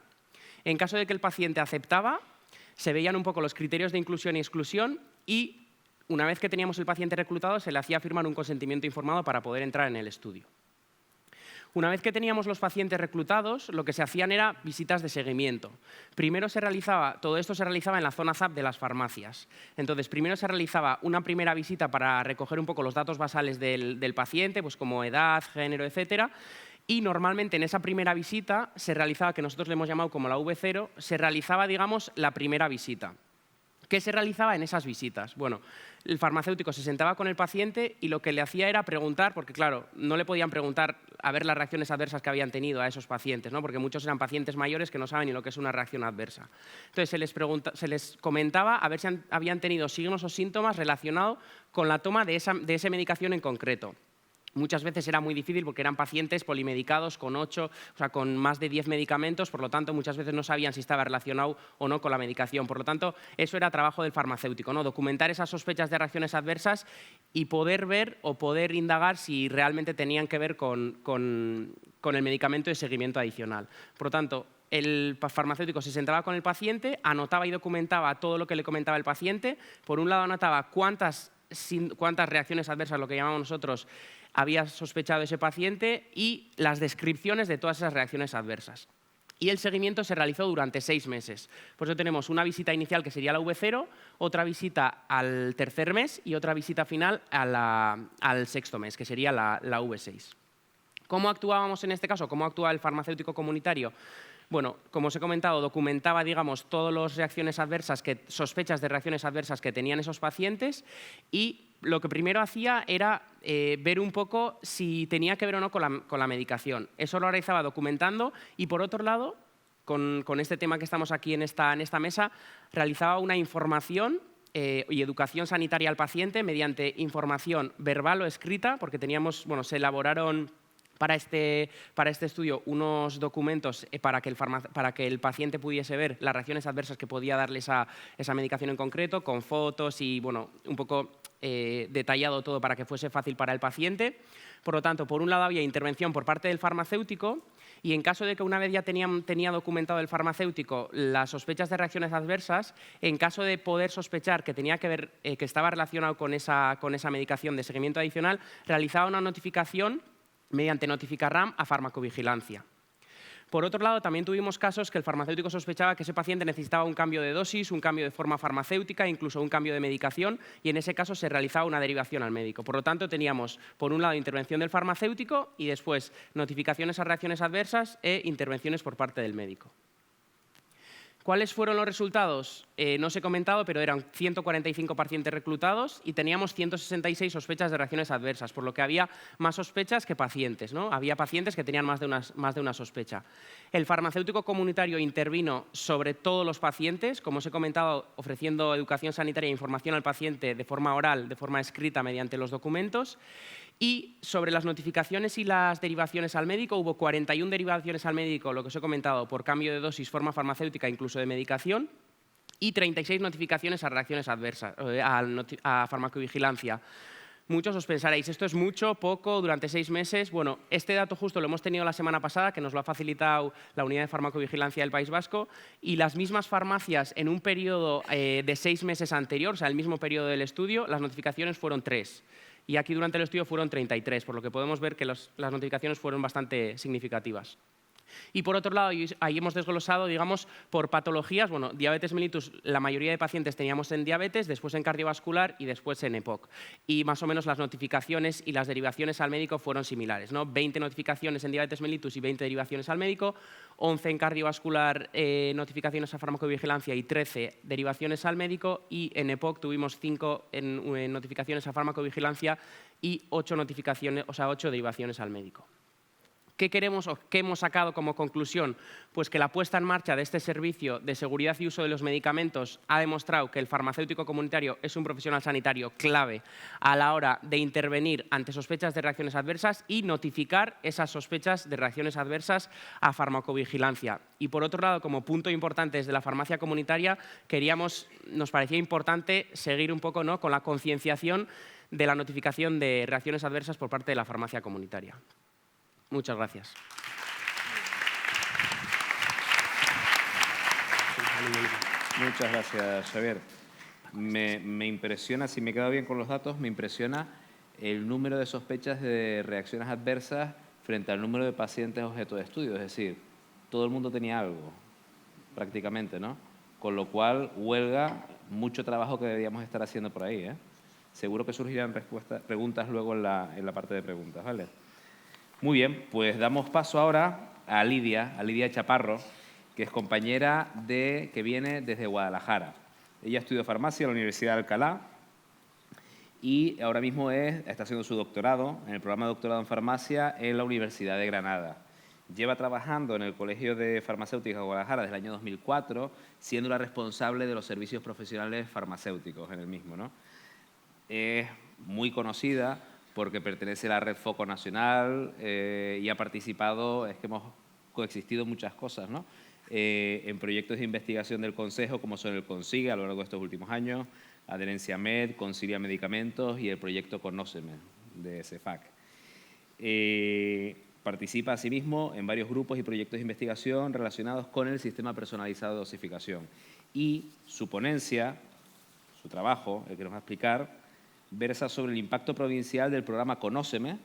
En caso de que el paciente aceptaba, se veían un poco los criterios de inclusión y exclusión y, una vez que teníamos el paciente reclutado, se le hacía firmar un consentimiento informado para poder entrar en el estudio. Una vez que teníamos los pacientes reclutados, lo que se hacían era visitas de seguimiento. Todo esto se realizaba en la zona ZAP de las farmacias. Entonces, primero se realizaba una primera visita para recoger un poco los datos basales del paciente, pues como edad, género, etcétera. Y normalmente en esa primera visita se realizaba, que nosotros le hemos llamado como la V0, se realizaba, digamos, la primera visita. ¿Qué se realizaba en esas visitas? Bueno, el farmacéutico se sentaba con el paciente y lo que le hacía era preguntar, porque claro, no le podían preguntar a ver las reacciones adversas que habían tenido a esos pacientes, ¿no? Porque muchos eran pacientes mayores que no saben ni lo que es una reacción adversa. Entonces se les comentaba a ver si habían tenido signos o síntomas relacionados con la toma de esa medicación en concreto. Muchas veces era muy difícil porque eran pacientes polimedicados con con más de 10 medicamentos, por lo tanto muchas veces no sabían si estaba relacionado o no con la medicación. Por lo tanto, eso era trabajo del farmacéutico, ¿no? Documentar esas sospechas de reacciones adversas y poder ver o poder indagar si realmente tenían que ver con el medicamento de seguimiento adicional. Por lo tanto, el farmacéutico se sentaba con el paciente, anotaba y documentaba todo lo que le comentaba el paciente. Por un lado, anotaba cuántas reacciones adversas, lo que llamamos nosotros, había sospechado ese paciente y las descripciones de todas esas reacciones adversas. Y el seguimiento se realizó durante 6 meses. Por eso tenemos una visita inicial que sería la V0, otra visita al 3er mes y otra visita final al 6º mes, que sería la V6. ¿Cómo actuábamos en este caso? ¿Cómo actúa el farmacéutico comunitario? Bueno, como os he comentado, documentaba, digamos, todas las reacciones adversas, sospechas de reacciones adversas que tenían esos pacientes y lo que primero hacía era ver un poco si tenía que ver o no con la medicación. Eso lo realizaba documentando y, por otro lado, con este tema que estamos aquí en esta mesa, realizaba una información y educación sanitaria al paciente mediante información verbal o escrita, porque se elaboraron para este estudio unos documentos para que el paciente pudiese ver las reacciones adversas que podía darle esa medicación en concreto, con fotos y un poco detallado todo para que fuese fácil para el paciente. Por lo tanto, por un lado había intervención por parte del farmacéutico y en caso de que una vez ya tenía documentado el farmacéutico las sospechas de reacciones adversas, en caso de poder sospechar que tenía que ver, que estaba relacionado con esa medicación de seguimiento adicional, realizaba una notificación mediante Notificarram a farmacovigilancia. Por otro lado, también tuvimos casos que el farmacéutico sospechaba que ese paciente necesitaba un cambio de dosis, un cambio de forma farmacéutica, incluso un cambio de medicación, y en ese caso se realizaba una derivación al médico. Por lo tanto, teníamos, por un lado, intervención del farmacéutico y después notificaciones a reacciones adversas e intervenciones por parte del médico. ¿Cuáles fueron los resultados? No os he comentado, pero eran 145 pacientes reclutados y teníamos 166 sospechas de reacciones adversas, por lo que había más sospechas que pacientes, ¿no? Había pacientes que tenían más de una sospecha. El farmacéutico comunitario intervino sobre todos los pacientes, como os he comentado, ofreciendo educación sanitaria e información al paciente de forma oral, de forma escrita, mediante los documentos. Y sobre las notificaciones y las derivaciones al médico, hubo 41 derivaciones al médico, lo que os he comentado, por cambio de dosis, forma farmacéutica, incluso de medicación, y 36 notificaciones a reacciones adversas, a farmacovigilancia. Muchos os pensaréis, ¿esto es mucho, poco, durante 6 meses? Bueno, este dato justo lo hemos tenido la semana pasada, que nos lo ha facilitado la Unidad de Farmacovigilancia del País Vasco, y las mismas farmacias en un periodo de 6 meses anterior, o sea, el mismo periodo del estudio, las notificaciones fueron 3. Y aquí durante el estudio fueron 33, por lo que podemos ver que las notificaciones fueron bastante significativas. Y por otro lado, ahí hemos desglosado, digamos, por patologías. Bueno, diabetes mellitus, la mayoría de pacientes teníamos en diabetes, después en cardiovascular y después en EPOC. Y más o menos las notificaciones y las derivaciones al médico fueron similares, ¿no? 20 notificaciones en diabetes mellitus y 20 derivaciones al médico, 11 en cardiovascular notificaciones a farmacovigilancia y 13 derivaciones al médico, y en EPOC tuvimos 5 en notificaciones a farmacovigilancia y 8 derivaciones al médico. ¿Qué queremos o qué hemos sacado como conclusión? Pues que la puesta en marcha de este servicio de seguridad y uso de los medicamentos ha demostrado que el farmacéutico comunitario es un profesional sanitario clave a la hora de intervenir ante sospechas de reacciones adversas y notificar esas sospechas de reacciones adversas a farmacovigilancia. Y por otro lado, como punto importante desde la farmacia comunitaria, nos parecía importante seguir un poco, ¿no?, con la concienciación de la notificación de reacciones adversas por parte de la farmacia comunitaria. Muchas gracias. Muchas gracias, Xavier. Me impresiona, si me quedo bien con los datos, me impresiona el número de sospechas de reacciones adversas frente al número de pacientes objeto de estudio. Es decir, todo el mundo tenía algo, prácticamente, ¿no? Con lo cual, huelga mucho trabajo que deberíamos estar haciendo por ahí, ¿eh? Seguro que surgirán preguntas luego en la parte de preguntas, ¿vale? Muy bien, pues damos paso ahora a Lidia Chaparro, que es compañera que viene desde Guadalajara. Ella estudió farmacia en la Universidad de Alcalá y ahora mismo está haciendo su doctorado en el programa de doctorado en farmacia en la Universidad de Granada. Lleva trabajando en el Colegio de Farmacéuticos de Guadalajara desde el año 2004, siendo la responsable de los servicios profesionales farmacéuticos en el mismo, ¿no? Es muy conocida porque pertenece a la Red Foco Nacional y ha participado, es que hemos coexistido muchas cosas, ¿no? En proyectos de investigación del Consejo, como son el CONSIGUE a lo largo de estos últimos años, Adherencia Med, Concilia Medicamentos y el proyecto Conóceme de CEFAC. Participa asimismo en varios grupos y proyectos de investigación relacionados con el sistema personalizado de dosificación. Y su ponencia, su trabajo, el que nos va a explicar, versa sobre el impacto provincial del programa Conóceme,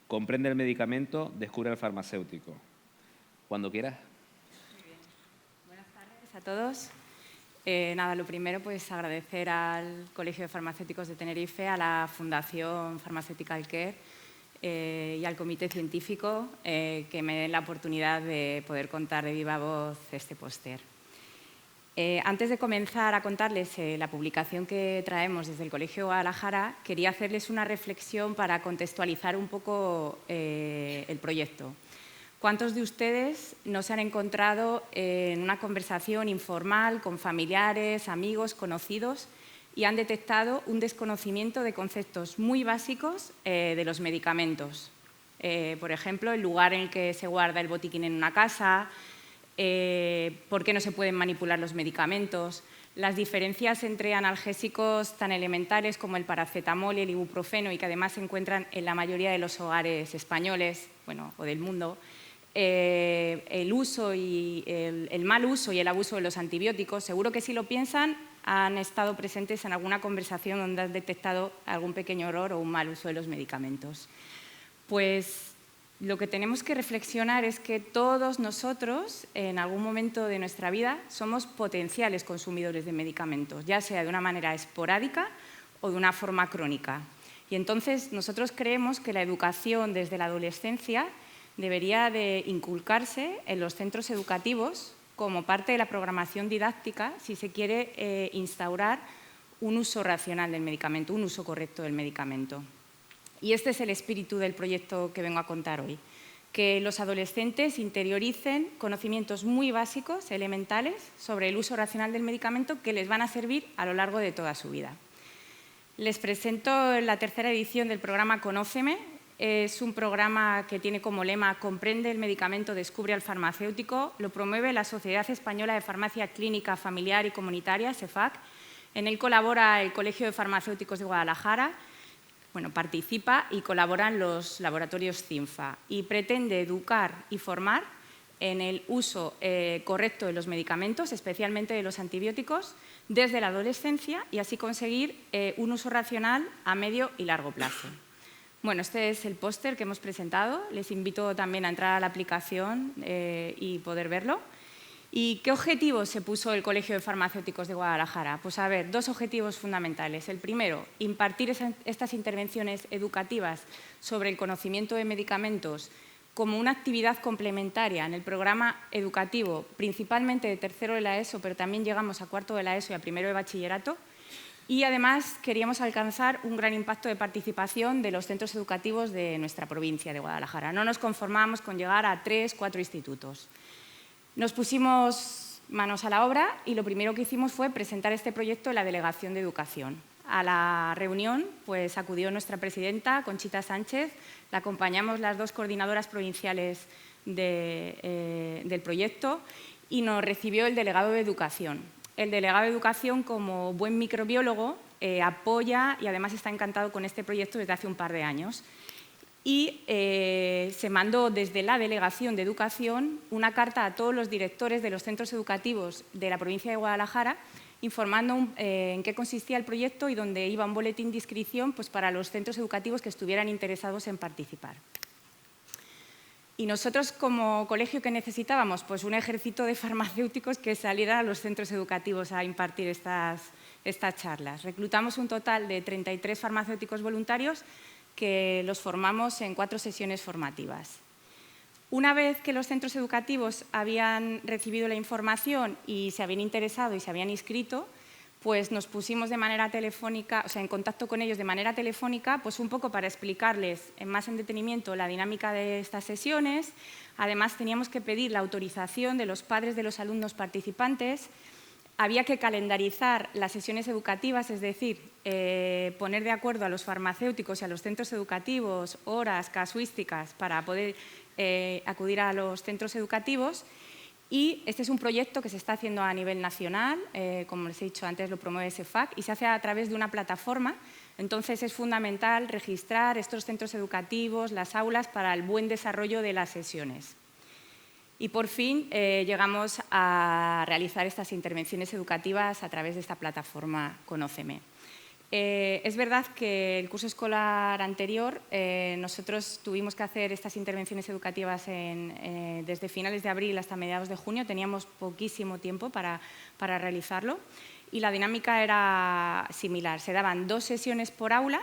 comprende el medicamento, descubre el farmacéutico. Cuando quieras. Muy bien. Buenas tardes a todos. Nada, lo primero, pues agradecer al Colegio de Farmacéuticos de Tenerife, a la Fundación Pharmaceutical Care y al Comité Científico que me den la oportunidad de poder contar de viva voz este póster. Antes de comenzar a contarles la publicación que traemos desde el Colegio de Guadalajara, quería hacerles una reflexión para contextualizar un poco el proyecto. ¿Cuántos de ustedes no se han encontrado en una conversación informal con familiares, amigos, conocidos y han detectado un desconocimiento de conceptos muy básicos de los medicamentos? Por ejemplo, el lugar en el que se guarda el botiquín en una casa, por qué no se pueden manipular los medicamentos, las diferencias entre analgésicos tan elementales como el paracetamol y el ibuprofeno y que además se encuentran en la mayoría de los hogares españoles, bueno, o del mundo, el uso y el mal uso y el abuso de los antibióticos. Seguro que si lo piensan han estado presentes en alguna conversación donde han detectado algún pequeño error o un mal uso de los medicamentos. Pues lo que tenemos que reflexionar es que todos nosotros, en algún momento de nuestra vida, somos potenciales consumidores de medicamentos, ya sea de una manera esporádica o de una forma crónica. Y entonces nosotros creemos que la educación desde la adolescencia debería de inculcarse en los centros educativos como parte de la programación didáctica si se quiere instaurar un uso racional del medicamento, un uso correcto del medicamento. Y este es el espíritu del proyecto que vengo a contar hoy, que los adolescentes interioricen conocimientos muy básicos, elementales, sobre el uso racional del medicamento que les van a servir a lo largo de toda su vida. Les presento la tercera edición del programa Conóceme. Es un programa que tiene como lema Comprende el medicamento, descubre al farmacéutico. Lo promueve la Sociedad Española de Farmacia Clínica, Familiar y Comunitaria, SEFAC. En él colabora el Colegio de Farmacéuticos de Guadalajara. Bueno, participa y colaboran los laboratorios CINFA y pretende educar y formar en el uso correcto de los medicamentos, especialmente de los antibióticos, desde la adolescencia y así conseguir un uso racional a medio y largo plazo. Bueno, este es el póster que hemos presentado. Les invito también a entrar a la aplicación y poder verlo. ¿Y qué objetivos se puso el Colegio de Farmacéuticos de Guadalajara? Pues a ver, dos objetivos fundamentales. El primero, impartir estas intervenciones educativas sobre el conocimiento de medicamentos como una actividad complementaria en el programa educativo, principalmente de tercero de la ESO, pero también llegamos a cuarto de la ESO y a primero de bachillerato. Y además queríamos alcanzar un gran impacto de participación de los centros educativos de nuestra provincia de Guadalajara. No nos conformábamos con llegar a 3 o 4 institutos. Nos pusimos manos a la obra y lo primero que hicimos fue presentar este proyecto en la Delegación de Educación. A la reunión pues, acudió nuestra presidenta, Conchita Sánchez, la acompañamos las 2 coordinadoras provinciales del proyecto y nos recibió el delegado de Educación. El delegado de Educación, como buen microbiólogo, apoya y además está encantado con este proyecto desde hace un par de años. Y se mandó desde la Delegación de Educación una carta a todos los directores de los centros educativos de la provincia de Guadalajara informando en qué consistía el proyecto y donde iba un boletín de inscripción pues, para los centros educativos que estuvieran interesados en participar. Y nosotros, como colegio, ¿qué necesitábamos? Pues un ejército de farmacéuticos que salieran a los centros educativos a impartir estas charlas. Reclutamos un total de 33 farmacéuticos voluntarios que los formamos en 4 sesiones formativas. Una vez que los centros educativos habían recibido la información y se habían interesado y se habían inscrito, pues nos pusimos de manera telefónica, o sea, en contacto con ellos de manera telefónica, pues un poco para explicarles más en detenimiento la dinámica de estas sesiones. Además, teníamos que pedir la autorización de los padres de los alumnos participantes. Había que calendarizar las sesiones educativas, es decir, poner de acuerdo a los farmacéuticos y a los centros educativos horas casuísticas para poder acudir a los centros educativos. Y este es un proyecto que se está haciendo a nivel nacional, como les he dicho antes, lo promueve SEFAC y se hace a través de una plataforma. Entonces es fundamental registrar estos centros educativos, las aulas, para el buen desarrollo de las sesiones. Y por fin llegamos a realizar estas intervenciones educativas a través de esta plataforma Conóceme. Es verdad que el curso escolar anterior nosotros tuvimos que hacer estas intervenciones educativas desde finales de abril hasta mediados de junio, teníamos poquísimo tiempo para realizarlo y la dinámica era similar, se daban 2 sesiones por aula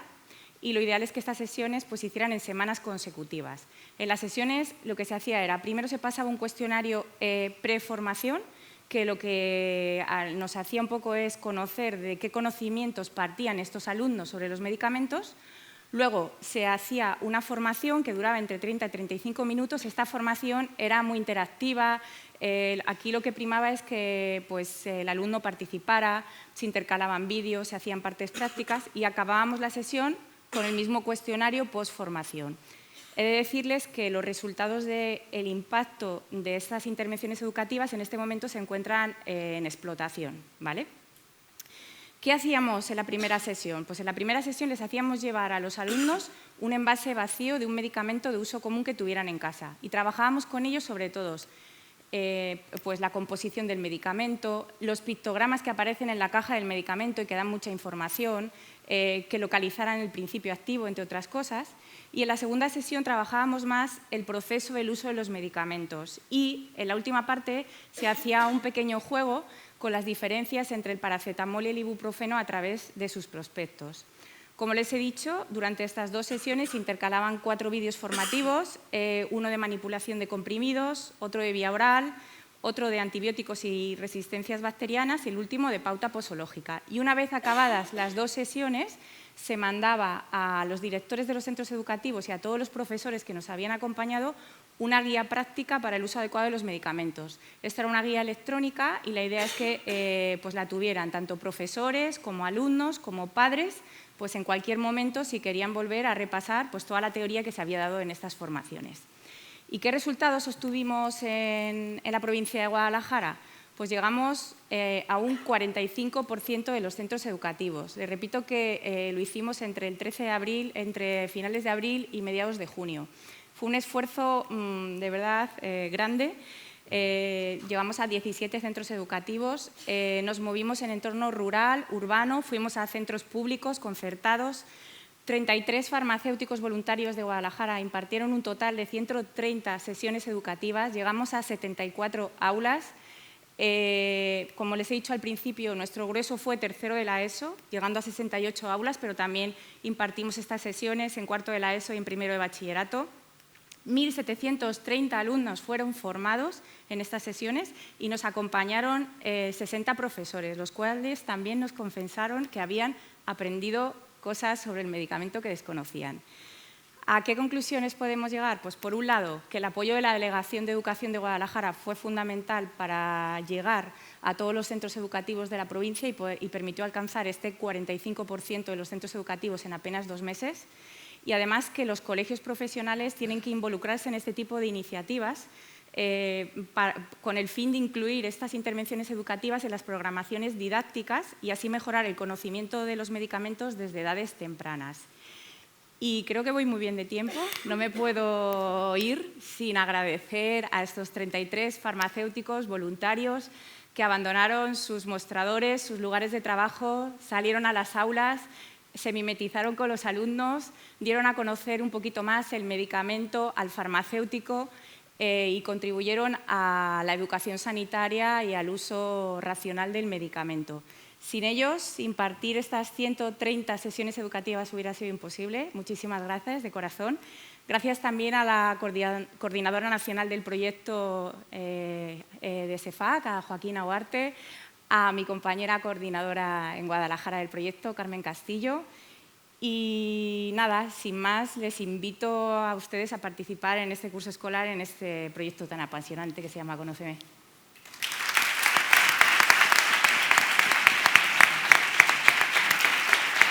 y lo ideal es que estas sesiones pues, se hicieran en semanas consecutivas. En las sesiones lo que se hacía era, primero se pasaba un cuestionario preformación, que lo que nos hacía un poco es conocer de qué conocimientos partían estos alumnos sobre los medicamentos. Luego se hacía una formación que duraba entre 30 y 35 minutos. Esta formación era muy interactiva. Aquí lo que primaba es que pues, el alumno participara, se intercalaban vídeos, se hacían partes prácticas y acabábamos la sesión con el mismo cuestionario post-formación. He de decirles que los resultados del impacto de estas intervenciones educativas en este momento se encuentran en explotación, ¿vale? ¿Qué hacíamos en la primera sesión? Pues en la primera sesión les hacíamos llevar a los alumnos un envase vacío de un medicamento de uso común que tuvieran en casa y trabajábamos con ellos sobre todo pues la composición del medicamento, los pictogramas que aparecen en la caja del medicamento y que dan mucha información, que localizaran el principio activo, entre otras cosas. Y en la segunda sesión trabajábamos más el proceso del uso de los medicamentos y en la última parte se hacía un pequeño juego con las diferencias entre el paracetamol y el ibuprofeno a través de sus prospectos. Como les he dicho, durante estas 2 sesiones se intercalaban 4 vídeos formativos, uno de manipulación de comprimidos, otro de vía oral, otro de antibióticos y resistencias bacterianas y el último de pauta posológica. Y una vez acabadas las 2 sesiones, se mandaba a los directores de los centros educativos y a todos los profesores que nos habían acompañado una guía práctica para el uso adecuado de los medicamentos. Esta era una guía electrónica y la idea es que pues la tuvieran tanto profesores como alumnos, como padres, pues en cualquier momento si querían volver a repasar pues toda la teoría que se había dado en estas formaciones. ¿Y qué resultados obtuvimos en la provincia de Guadalajara? Pues llegamos a un 45% de los centros educativos. Les repito que lo hicimos entre el 13 de abril, entre finales de abril y mediados de junio. Fue un esfuerzo de verdad grande. Llevamos a 17 centros educativos, nos movimos en entorno rural, urbano, fuimos a centros públicos, concertados. 33 farmacéuticos voluntarios de Guadalajara impartieron un total de 130 sesiones educativas, llegamos a 74 aulas. Como les he dicho al principio, nuestro grueso fue tercero de la ESO, llegando a 68 aulas, pero también impartimos estas sesiones en cuarto de la ESO y en primero de bachillerato. 1.730 alumnos fueron formados en estas sesiones y nos acompañaron 60 profesores, los cuales también nos confesaron que habían aprendido cosas sobre el medicamento que desconocían. ¿A qué conclusiones podemos llegar? Pues por un lado, que el apoyo de la Delegación de Educación de Guadalajara fue fundamental para llegar a todos los centros educativos de la provincia y permitió alcanzar este 45% de los centros educativos en apenas 2 meses. Y además que los colegios profesionales tienen que involucrarse en este tipo de iniciativas con el fin de incluir estas intervenciones educativas en las programaciones didácticas y así mejorar el conocimiento de los medicamentos desde edades tempranas. Y creo que voy muy bien de tiempo, no me puedo ir sin agradecer a estos 33 farmacéuticos voluntarios que abandonaron sus mostradores, sus lugares de trabajo, salieron a las aulas, se mimetizaron con los alumnos, dieron a conocer un poquito más el medicamento al farmacéutico y contribuyeron a la educación sanitaria y al uso racional del medicamento. Sin ellos, impartir estas 130 sesiones educativas hubiera sido imposible. Muchísimas gracias, de corazón. Gracias también a la Coordinadora Nacional del Proyecto de CEFAC, a Joaquín Huarte, a mi compañera coordinadora en Guadalajara del proyecto, Carmen Castillo. Y nada, sin más, les invito a ustedes a participar en este curso escolar, en este proyecto tan apasionante que se llama Conóceme.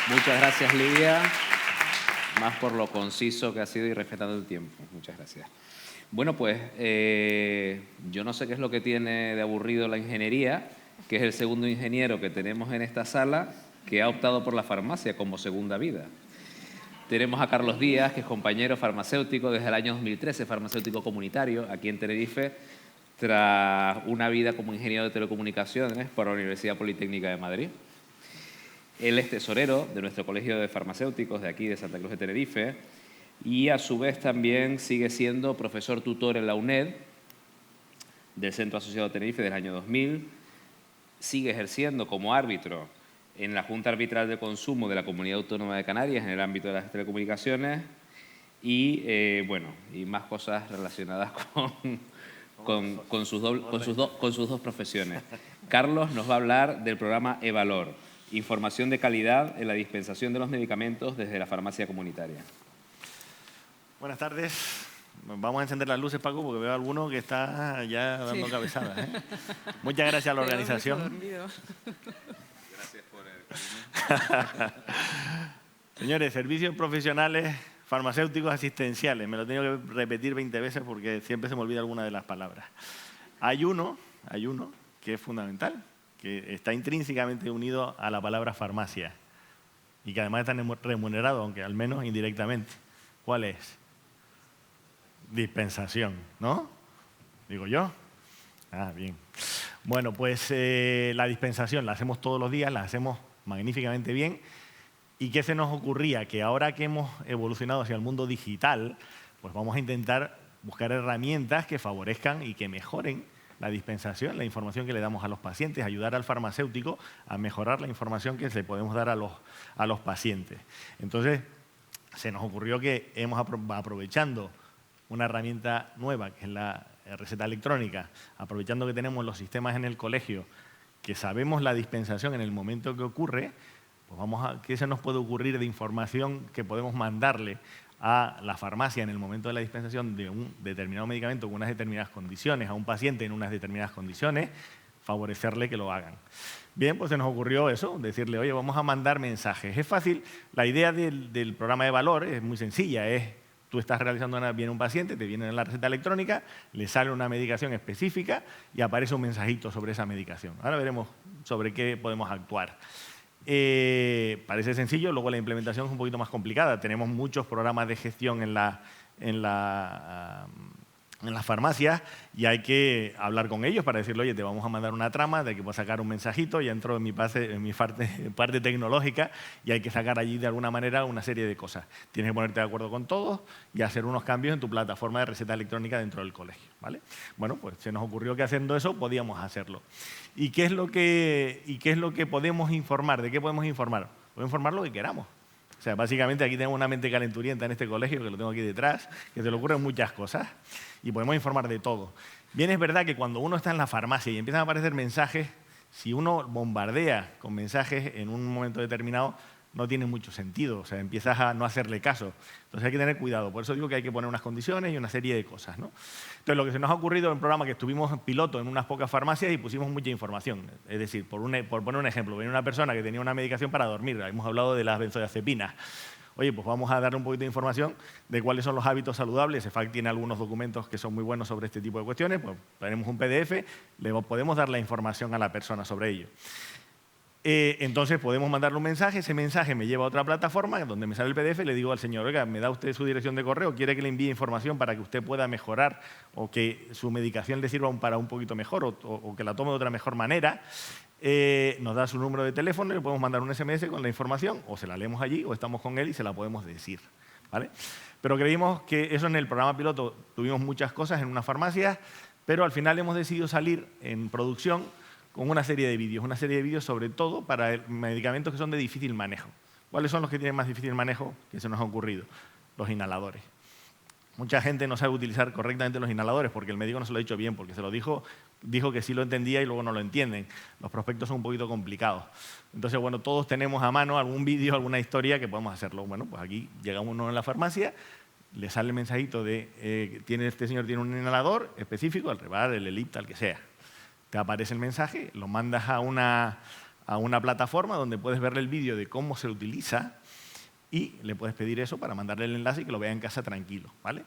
Muchas gracias, Lidia, más por lo conciso que ha sido y respetando el tiempo. Muchas gracias. Bueno, pues yo no sé qué es lo que tiene de aburrido la ingeniería, que es el segundo ingeniero que tenemos en esta sala que ha optado por la farmacia como segunda vida. Tenemos a Carlos Díaz, que es compañero farmacéutico desde el año 2013, farmacéutico comunitario aquí en Tenerife, tras una vida como ingeniero de telecomunicaciones por la Universidad Politécnica de Madrid. Él es tesorero de nuestro Colegio de Farmacéuticos de aquí, de Santa Cruz de Tenerife, y a su vez también sigue siendo profesor tutor en la UNED del Centro Asociado de Tenerife desde el año 2000, sigue ejerciendo como árbitro en la Junta Arbitral de Consumo de la Comunidad Autónoma de Canarias en el ámbito de las telecomunicaciones y, bueno, y más cosas relacionadas con sus dos profesiones. Carlos nos va a hablar del programa eValor, información de calidad en la dispensación de los medicamentos desde la farmacia comunitaria. Buenas tardes. Vamos a encender las luces, Paco, porque veo a alguno que está ya dando cabezadas, ¿eh? Muchas gracias a la organización. Gracias por el... Señores, servicios profesionales farmacéuticos asistenciales. Me lo tengo que repetir 20 veces porque siempre se me olvida alguna de las palabras. Hay uno que es fundamental, que está intrínsecamente unido a la palabra farmacia y que además está remunerado, aunque al menos indirectamente. ¿Cuál es? Dispensación, ¿no? ¿Digo yo? Ah, bien. Bueno, pues la dispensación la hacemos todos los días, la hacemos magníficamente bien. ¿Y qué se nos ocurría? Que ahora que hemos evolucionado hacia el mundo digital, pues vamos a intentar buscar herramientas que favorezcan y que mejoren la dispensación, la información que le damos a los pacientes, ayudar al farmacéutico a mejorar la información que le podemos dar a los pacientes. Entonces, se nos ocurrió que aprovechando una herramienta nueva, que es la receta electrónica, aprovechando que tenemos los sistemas en el colegio, que sabemos la dispensación en el momento que ocurre, pues ¿qué se nos puede ocurrir de información que podemos mandarle a la farmacia en el momento de la dispensación de un determinado medicamento con unas determinadas condiciones, a un paciente en unas determinadas condiciones? favorecerle que lo hagan. Bien, pues se nos ocurrió eso, decirle, oye, vamos a mandar mensajes. Es fácil, la idea del programa de valor es muy sencilla, tú estás realizando viene un paciente, te viene en la receta electrónica, le sale una medicación específica y aparece un mensajito sobre esa medicación. Ahora veremos sobre qué podemos actuar. Parece sencillo, luego la implementación es un poquito más complicada. Tenemos muchos programas de gestión en las farmacias y hay que hablar con ellos para decirle, oye, te vamos a mandar una trama de que puedes sacar un mensajito, ya entro en mi parte tecnológica y hay que sacar allí de alguna manera una serie de cosas. Tienes que ponerte de acuerdo con todos y hacer unos cambios en tu plataforma de receta electrónica dentro del colegio, ¿vale? Bueno, pues se nos ocurrió que haciendo eso podíamos hacerlo. ¿Y qué es lo que podemos informar? ¿De qué podemos informar? Podemos informar lo que queramos. O sea, básicamente aquí tenemos una mente calenturienta en este colegio, que lo tengo aquí detrás, que se le ocurren muchas cosas y podemos informar de todo. Bien, es verdad que cuando uno está en la farmacia y empiezan a aparecer mensajes, si uno bombardea con mensajes en un momento determinado, no tiene mucho sentido, o sea, empiezas a no hacerle caso. Entonces hay que tener cuidado, por eso digo que hay que poner unas condiciones y una serie de cosas, ¿no? Entonces lo que se nos ha ocurrido en un programa que estuvimos en piloto en unas pocas farmacias y pusimos mucha información. Es decir, por poner un ejemplo, venía una persona que tenía una medicación para dormir, hemos hablado de las benzodiazepinas. Oye, pues vamos a darle un poquito de información de cuáles son los hábitos saludables. CEFAC tiene algunos documentos que son muy buenos sobre este tipo de cuestiones, pues tenemos un PDF, le podemos dar la información a la persona sobre ello. Entonces podemos mandarle un mensaje, ese mensaje me lleva a otra plataforma donde me sale el PDF y le digo al señor, oiga, ¿me da usted su dirección de correo? ¿Quiere que le envíe información para que usted pueda mejorar o que su medicación le sirva para un poquito mejor o que la tome de otra mejor manera? Nos da su número de teléfono y le podemos mandar un SMS con la información o se la leemos allí o estamos con él y se la podemos decir, ¿vale? Pero creímos que eso en el programa piloto tuvimos muchas cosas en una farmacia, pero al final hemos decidido salir en producción con una serie de vídeos sobre todo para medicamentos que son de difícil manejo. ¿Cuáles son los que tienen más difícil manejo que se nos ha ocurrido? Los inhaladores. Mucha gente no sabe utilizar correctamente los inhaladores porque el médico no se lo ha dicho bien, porque se lo dijo que sí lo entendía y luego no lo entienden. Los prospectos son un poquito complicados. Entonces, bueno, todos tenemos a mano algún vídeo, alguna historia que podemos hacerlo. Bueno, pues aquí llega uno en la farmacia, le sale el mensajito de este señor tiene un inhalador específico, el Revar, el Ellipta, el que sea. Te aparece el mensaje, lo mandas a una plataforma donde puedes verle el vídeo de cómo se utiliza y le puedes pedir eso para mandarle el enlace y que lo vea en casa tranquilo, ¿vale?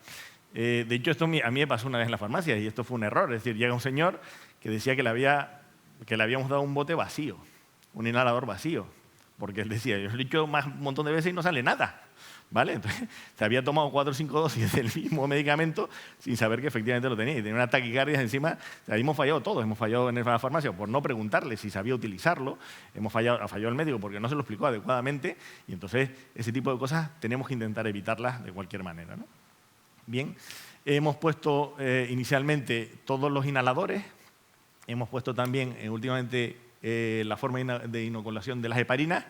De hecho, esto a mí me pasó una vez en la farmacia y esto fue un error. Es decir, llega un señor que decía que le habíamos dado un bote vacío, un inhalador vacío, porque él decía, yo lo he dicho un montón de veces y no sale nada. ¿Vale? Entonces, se había tomado 4 o 5 dosis del mismo medicamento sin saber que efectivamente lo tenía. Y tenía una taquicardia encima. Ahí hemos fallado todos. Hemos fallado en la farmacia por no preguntarle si sabía utilizarlo. Ha fallado el médico porque no se lo explicó adecuadamente. Y entonces, ese tipo de cosas tenemos que intentar evitarlas de cualquier manera, ¿no? Bien, hemos puesto inicialmente todos los inhaladores. Hemos puesto también últimamente la forma de inoculación de las heparinas.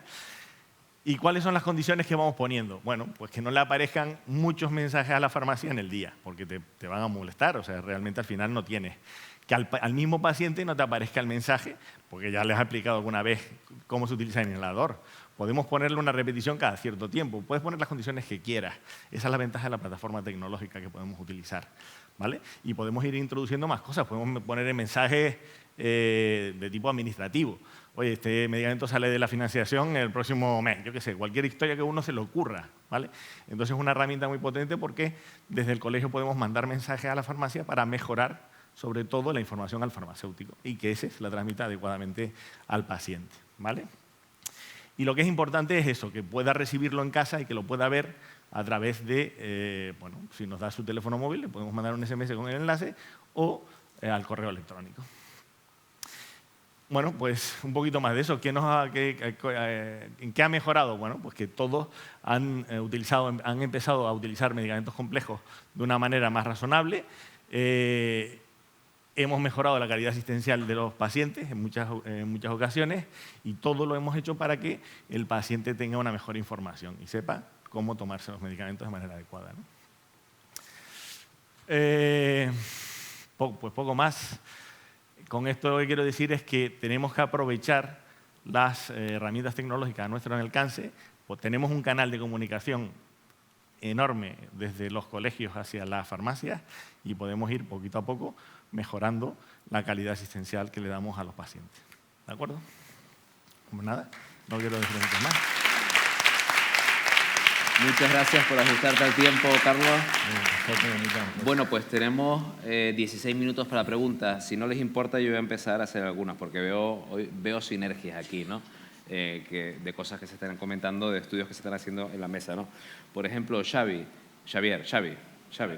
¿Y cuáles son las condiciones que vamos poniendo? Bueno, pues que no le aparezcan muchos mensajes a la farmacia en el día, porque te van a molestar, o sea, realmente al final no tienes. Que al mismo paciente no te aparezca el mensaje, porque ya les has explicado alguna vez cómo se utiliza el inhalador. Podemos ponerle una repetición cada cierto tiempo, puedes poner las condiciones que quieras. Esa es la ventaja de la plataforma tecnológica que podemos utilizar, ¿vale? Y podemos ir introduciendo más cosas, podemos poner mensajes de tipo administrativo. Oye, este medicamento sale de la financiación el próximo mes, yo qué sé, cualquier historia que a uno se le ocurra, ¿vale? Entonces es una herramienta muy potente porque desde el colegio podemos mandar mensajes a la farmacia para mejorar sobre todo la información al farmacéutico y que ese se la transmita adecuadamente al paciente, ¿vale? Y lo que es importante es eso, que pueda recibirlo en casa y que lo pueda ver a través de, bueno, si nos da su teléfono móvil, le podemos mandar un SMS con el enlace o al correo electrónico. Bueno, pues un poquito más de eso. ¿En qué ha mejorado? Bueno, pues que todos han empezado a utilizar medicamentos complejos de una manera más razonable. Hemos mejorado la calidad asistencial de los pacientes en muchas ocasiones y todo lo hemos hecho para que el paciente tenga una mejor información y sepa cómo tomarse los medicamentos de manera adecuada, ¿no? Pues poco más. Con esto lo que quiero decir es que tenemos que aprovechar las herramientas tecnológicas a nuestro alcance. Pues tenemos un canal de comunicación enorme desde los colegios hacia las farmacias y podemos ir poquito a poco mejorando la calidad asistencial que le damos a los pacientes. ¿De acuerdo? Como nada, no quiero decir mucho más. Muchas gracias por ajustarte al tiempo, Carlos. Bueno, pues tenemos 16 minutos para preguntas. Si no les importa, yo voy a empezar a hacer algunas, porque veo sinergias aquí, ¿no? De cosas que se están comentando, de estudios que se están haciendo en la mesa, ¿no? Por ejemplo, Xavi,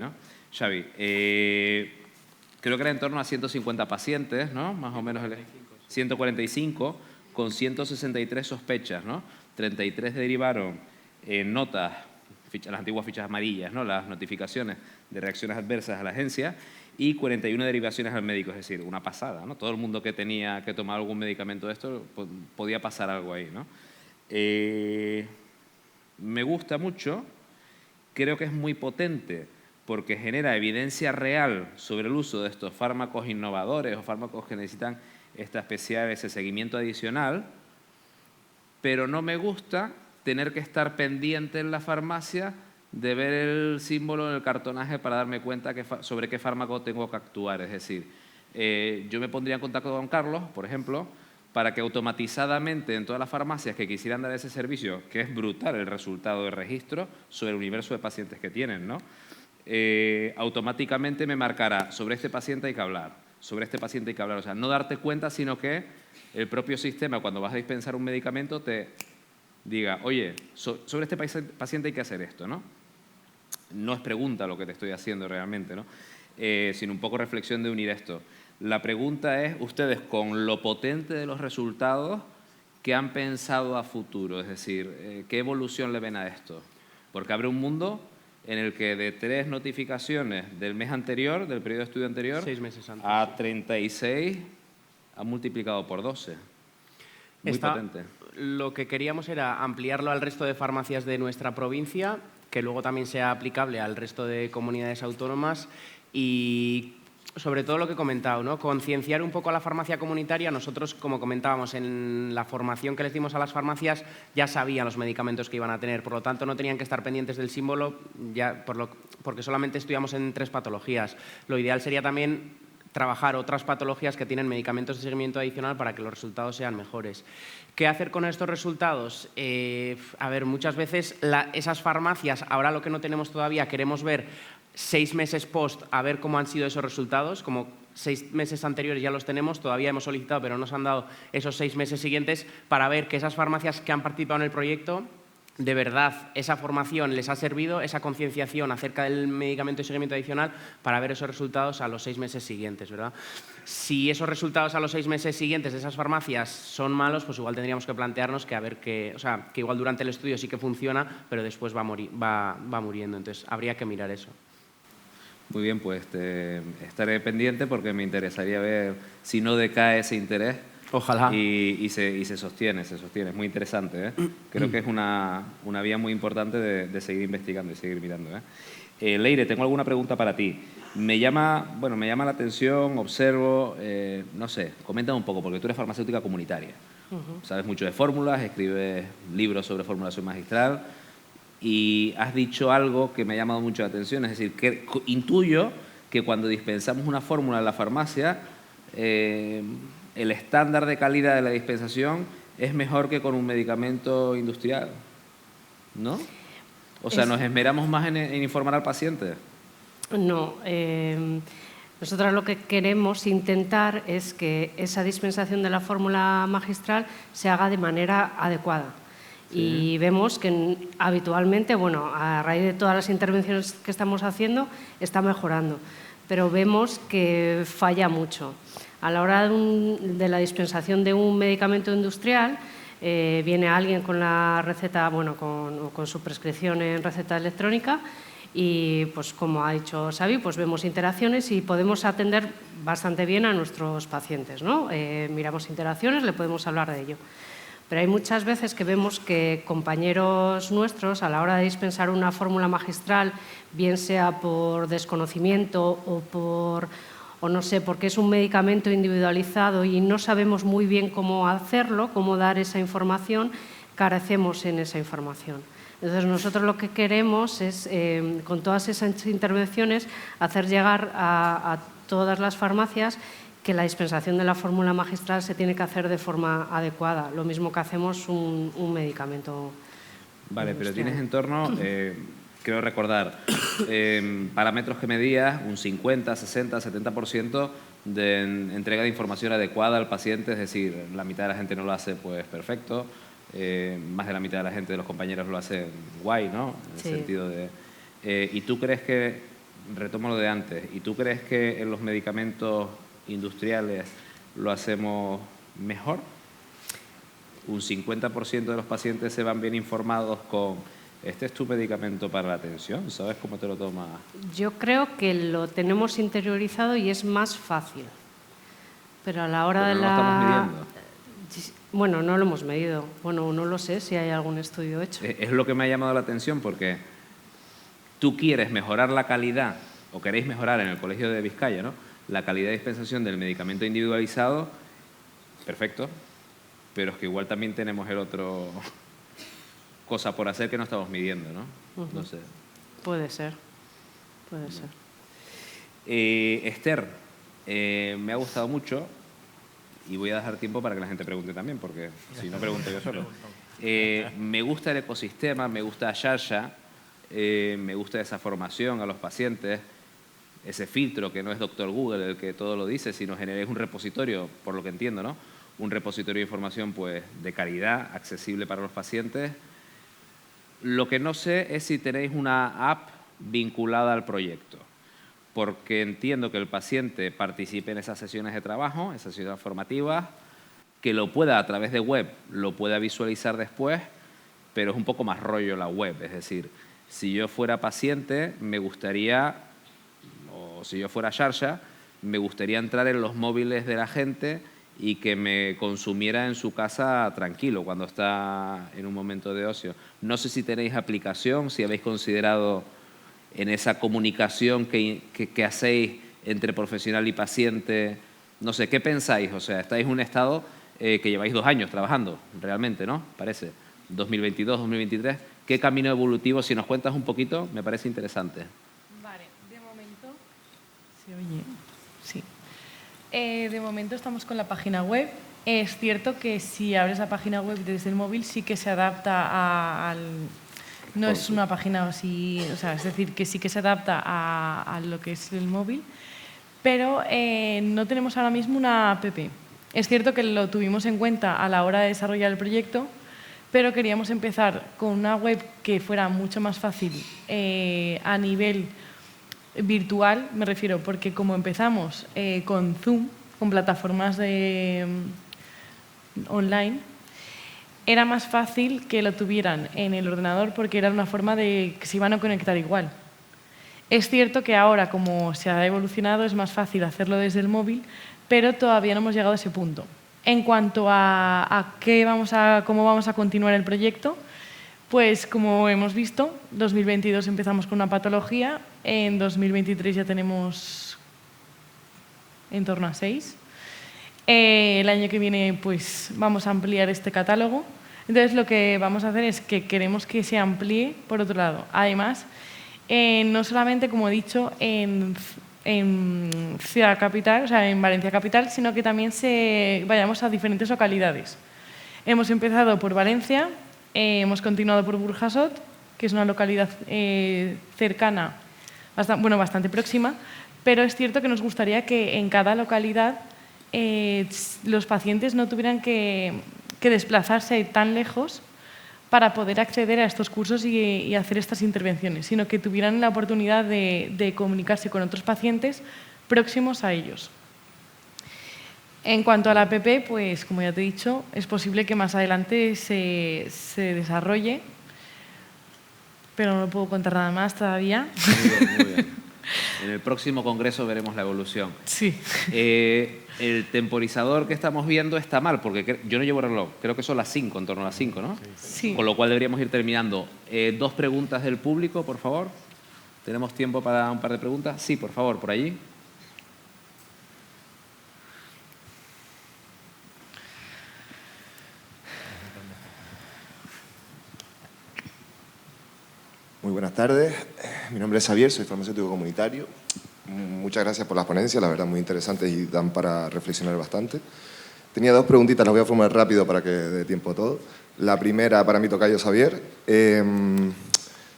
¿no? Xavi, creo que era en torno a 150 pacientes, ¿no? Más o menos 145, con 163 sospechas, ¿no? 33 derivaron en notas, las antiguas fichas amarillas, ¿no? Las notificaciones de reacciones adversas a la agencia, y 41 derivaciones al médico, es decir, una pasada, ¿no? Todo el mundo que tenía que tomar algún medicamento de esto podía pasar algo ahí, ¿no? Me gusta mucho, creo que es muy potente porque genera evidencia real sobre el uso de estos fármacos innovadores o fármacos que necesitan ese seguimiento adicional, pero no me gusta tener que estar pendiente en la farmacia de ver el símbolo en el cartonaje para darme cuenta sobre qué fármaco tengo que actuar. Es decir, yo me pondría en contacto con Carlos, por ejemplo, para que automatizadamente en todas las farmacias que quisieran dar ese servicio, que es brutal el resultado de registro sobre el universo de pacientes que tienen, ¿no? Automáticamente me marcará, sobre este paciente hay que hablar, sobre este paciente hay que hablar. O sea, no darte cuenta, sino que el propio sistema, cuando vas a dispensar un medicamento, te diga, oye, sobre este paciente hay que hacer esto, ¿no? No es pregunta lo que te estoy haciendo realmente, ¿no? Sino un poco reflexión de unir esto. La pregunta es, ustedes, con lo potente de los resultados, ¿qué han pensado a futuro? Es decir, ¿qué evolución le ven a esto? Porque abre un mundo en el que de 3 notificaciones del mes anterior, del periodo de estudio anterior, 6 meses antes, a 36 ha multiplicado por 12. Muy potente. Lo que queríamos era ampliarlo al resto de farmacias de nuestra provincia, que luego también sea aplicable al resto de comunidades autónomas y, sobre todo, lo que he comentado, ¿no? Concienciar un poco a la farmacia comunitaria. Nosotros, como comentábamos, en la formación que les dimos a las farmacias ya sabían los medicamentos que iban a tener, por lo tanto no tenían que estar pendientes del símbolo porque solamente estudiamos en 3 patologías. Lo ideal sería también trabajar otras patologías que tienen medicamentos de seguimiento adicional para que los resultados sean mejores. ¿Qué hacer con estos resultados? A ver, muchas veces esas farmacias, ahora lo que no tenemos todavía, queremos ver 6 meses post a ver cómo han sido esos resultados, como 6 meses anteriores ya los tenemos, todavía hemos solicitado, pero nos han dado esos 6 meses siguientes para ver que esas farmacias que han participado en el proyecto, de verdad, esa formación les ha servido, esa concienciación acerca del medicamento de seguimiento adicional para ver esos resultados a los 6 meses siguientes, ¿verdad? Si esos resultados a los 6 meses siguientes de esas farmacias son malos, pues igual tendríamos que plantearnos que igual durante el estudio sí que funciona, pero después va muriendo. Entonces, habría que mirar eso. Muy bien, pues estaré pendiente porque me interesaría ver si no decae ese interés. Ojalá. Y se sostiene, es muy interesante, ¿eh? Creo que es una vía muy importante de seguir investigando y seguir mirando, ¿eh? Leire, tengo alguna pregunta para ti. Me llama la atención, observo, no sé, coméntame un poco, porque tú eres farmacéutica comunitaria. Sabes mucho de fórmulas, escribes libros sobre formulación magistral y has dicho algo que me ha llamado mucho la atención, es decir, que intuyo que cuando dispensamos una fórmula en la farmacia, el estándar de calidad de la dispensación es mejor que con un medicamento industrial, ¿no? O sea, ¿nos esmeramos más en informar al paciente? No. Nosotros lo que queremos intentar es que esa dispensación de la fórmula magistral se haga de manera adecuada. Sí. Y vemos que habitualmente, a raíz de todas las intervenciones que estamos haciendo, está mejorando. Pero vemos que falla mucho. A la hora de la dispensación de un medicamento industrial, viene alguien con la receta, con su prescripción en receta electrónica y, pues como ha dicho Xavi, pues vemos interacciones y podemos atender bastante bien a nuestros pacientes, ¿no? Miramos interacciones, le podemos hablar de ello. Pero hay muchas veces que vemos que compañeros nuestros, a la hora de dispensar una fórmula magistral, bien sea por desconocimiento o no sé, porque es un medicamento individualizado y no sabemos muy bien cómo hacerlo, cómo dar esa información, carecemos en esa información. Entonces, nosotros lo que queremos es, con todas esas intervenciones, hacer llegar a todas las farmacias que la dispensación de la fórmula magistral se tiene que hacer de forma adecuada, lo mismo que hacemos un medicamento. Vale, pero tienes en torno, creo recordar, parámetros que medías, un 50, 60, 70% de entrega de información adecuada al paciente, es decir, la mitad de la gente no lo hace pues perfecto, más de la mitad de la gente de los compañeros lo hace guay, ¿no? En el sentido de... ¿Y tú crees que, retomo lo de antes, ¿y tú crees que en los medicamentos industriales lo hacemos mejor? Un 50% de los pacientes se van bien informados con este es tu medicamento para la tensión, ¿sabes cómo te lo tomas? Yo creo que lo tenemos interiorizado y es más fácil. Pero a la hora de no la... lo estamos midiendo. Bueno, no lo hemos medido. Bueno, no lo sé si hay algún estudio hecho. Es lo que me ha llamado la atención porque tú quieres mejorar la calidad, o queréis mejorar en el Colegio de Vizcaya, ¿no? La calidad de dispensación del medicamento individualizado, perfecto, pero es que igual también tenemos el otro cosa por hacer que no estamos midiendo, ¿no? No sé. Puede ser, puede ser. Esther, me ha gustado mucho y voy a dejar tiempo para que la gente pregunte también, porque si no pregunto yo solo. Me gusta el ecosistema, me gusta Xarxa, me gusta esa formación a los pacientes, ese filtro que no es Dr. Google el que todo lo dice, sino generéis un repositorio, por lo que entiendo, ¿no? Un repositorio de información pues, de calidad, accesible para los pacientes. Lo que no sé es si tenéis una app vinculada al proyecto, porque entiendo que el paciente participe en esas sesiones de trabajo, esas sesiones formativas, que lo pueda a través de web, lo pueda visualizar después, pero es un poco más rollo la web. Es decir, si yo fuera paciente, me gustaría, o si yo fuera Xarxa, me gustaría entrar en los móviles de la gente y que me consumiera en su casa tranquilo cuando está en un momento de ocio. No sé si tenéis aplicación, si habéis considerado en esa comunicación que hacéis entre profesional y paciente, no sé, ¿qué pensáis? O sea, estáis en un estado que lleváis 2 años trabajando, realmente, ¿no? Parece, 2022, 2023. ¿Qué camino evolutivo? Si nos cuentas un poquito, me parece interesante. Vale, de momento... ¿Se oye? Sí. De momento estamos con la página web. Es cierto que si abres la página web desde el móvil sí que se adapta al... No es una página así, o sea, es decir, que sí que se adapta a lo que es el móvil, pero no tenemos ahora mismo una app. Es cierto que lo tuvimos en cuenta a la hora de desarrollar el proyecto, pero queríamos empezar con una web que fuera mucho más fácil a nivel virtual, me refiero, porque como empezamos con Zoom, con plataformas online, era más fácil que lo tuvieran en el ordenador porque era una forma de que se iban a conectar igual. Es cierto que ahora, como se ha evolucionado, es más fácil hacerlo desde el móvil, pero todavía no hemos llegado a ese punto. En cuanto a cómo vamos a continuar el proyecto, pues como hemos visto, 2022 empezamos con una patología, en 2023 ya tenemos en torno a 6. El año que viene pues vamos a ampliar este catálogo. Entonces lo que vamos a hacer es que queremos que se amplíe por otro lado. Además, no solamente, como he dicho, en Ciudad Capital, o sea, en Valencia Capital, sino que también vayamos a diferentes localidades. Hemos empezado por Valencia, hemos continuado por Burjasot, que es una localidad cercana, bastante próxima, pero es cierto que nos gustaría que en cada localidad los pacientes no tuvieran que desplazarse tan lejos para poder acceder a estos cursos y hacer estas intervenciones, sino que tuvieran la oportunidad de comunicarse con otros pacientes próximos a ellos. En cuanto a la app, pues como ya te he dicho, es posible que más adelante se desarrolle, pero no puedo contar nada más todavía. Muy bien, muy bien. En el próximo congreso veremos la evolución. Sí. El temporizador que estamos viendo está mal, porque yo no llevo reloj, creo que son las 5, en torno a las 5, ¿no? Sí. Con lo cual deberíamos ir terminando. 2 preguntas del público, por favor. ¿Tenemos tiempo para un par de preguntas? Sí, por favor, por allí. tardes. Mi nombre es Xavier, soy farmacéutico comunitario. Muchas gracias por las ponencias, la verdad muy interesantes y dan para reflexionar bastante. Tenía dos preguntitas, las voy a formular rápido para que dé tiempo a todo. La primera para mi tocayo Xavier.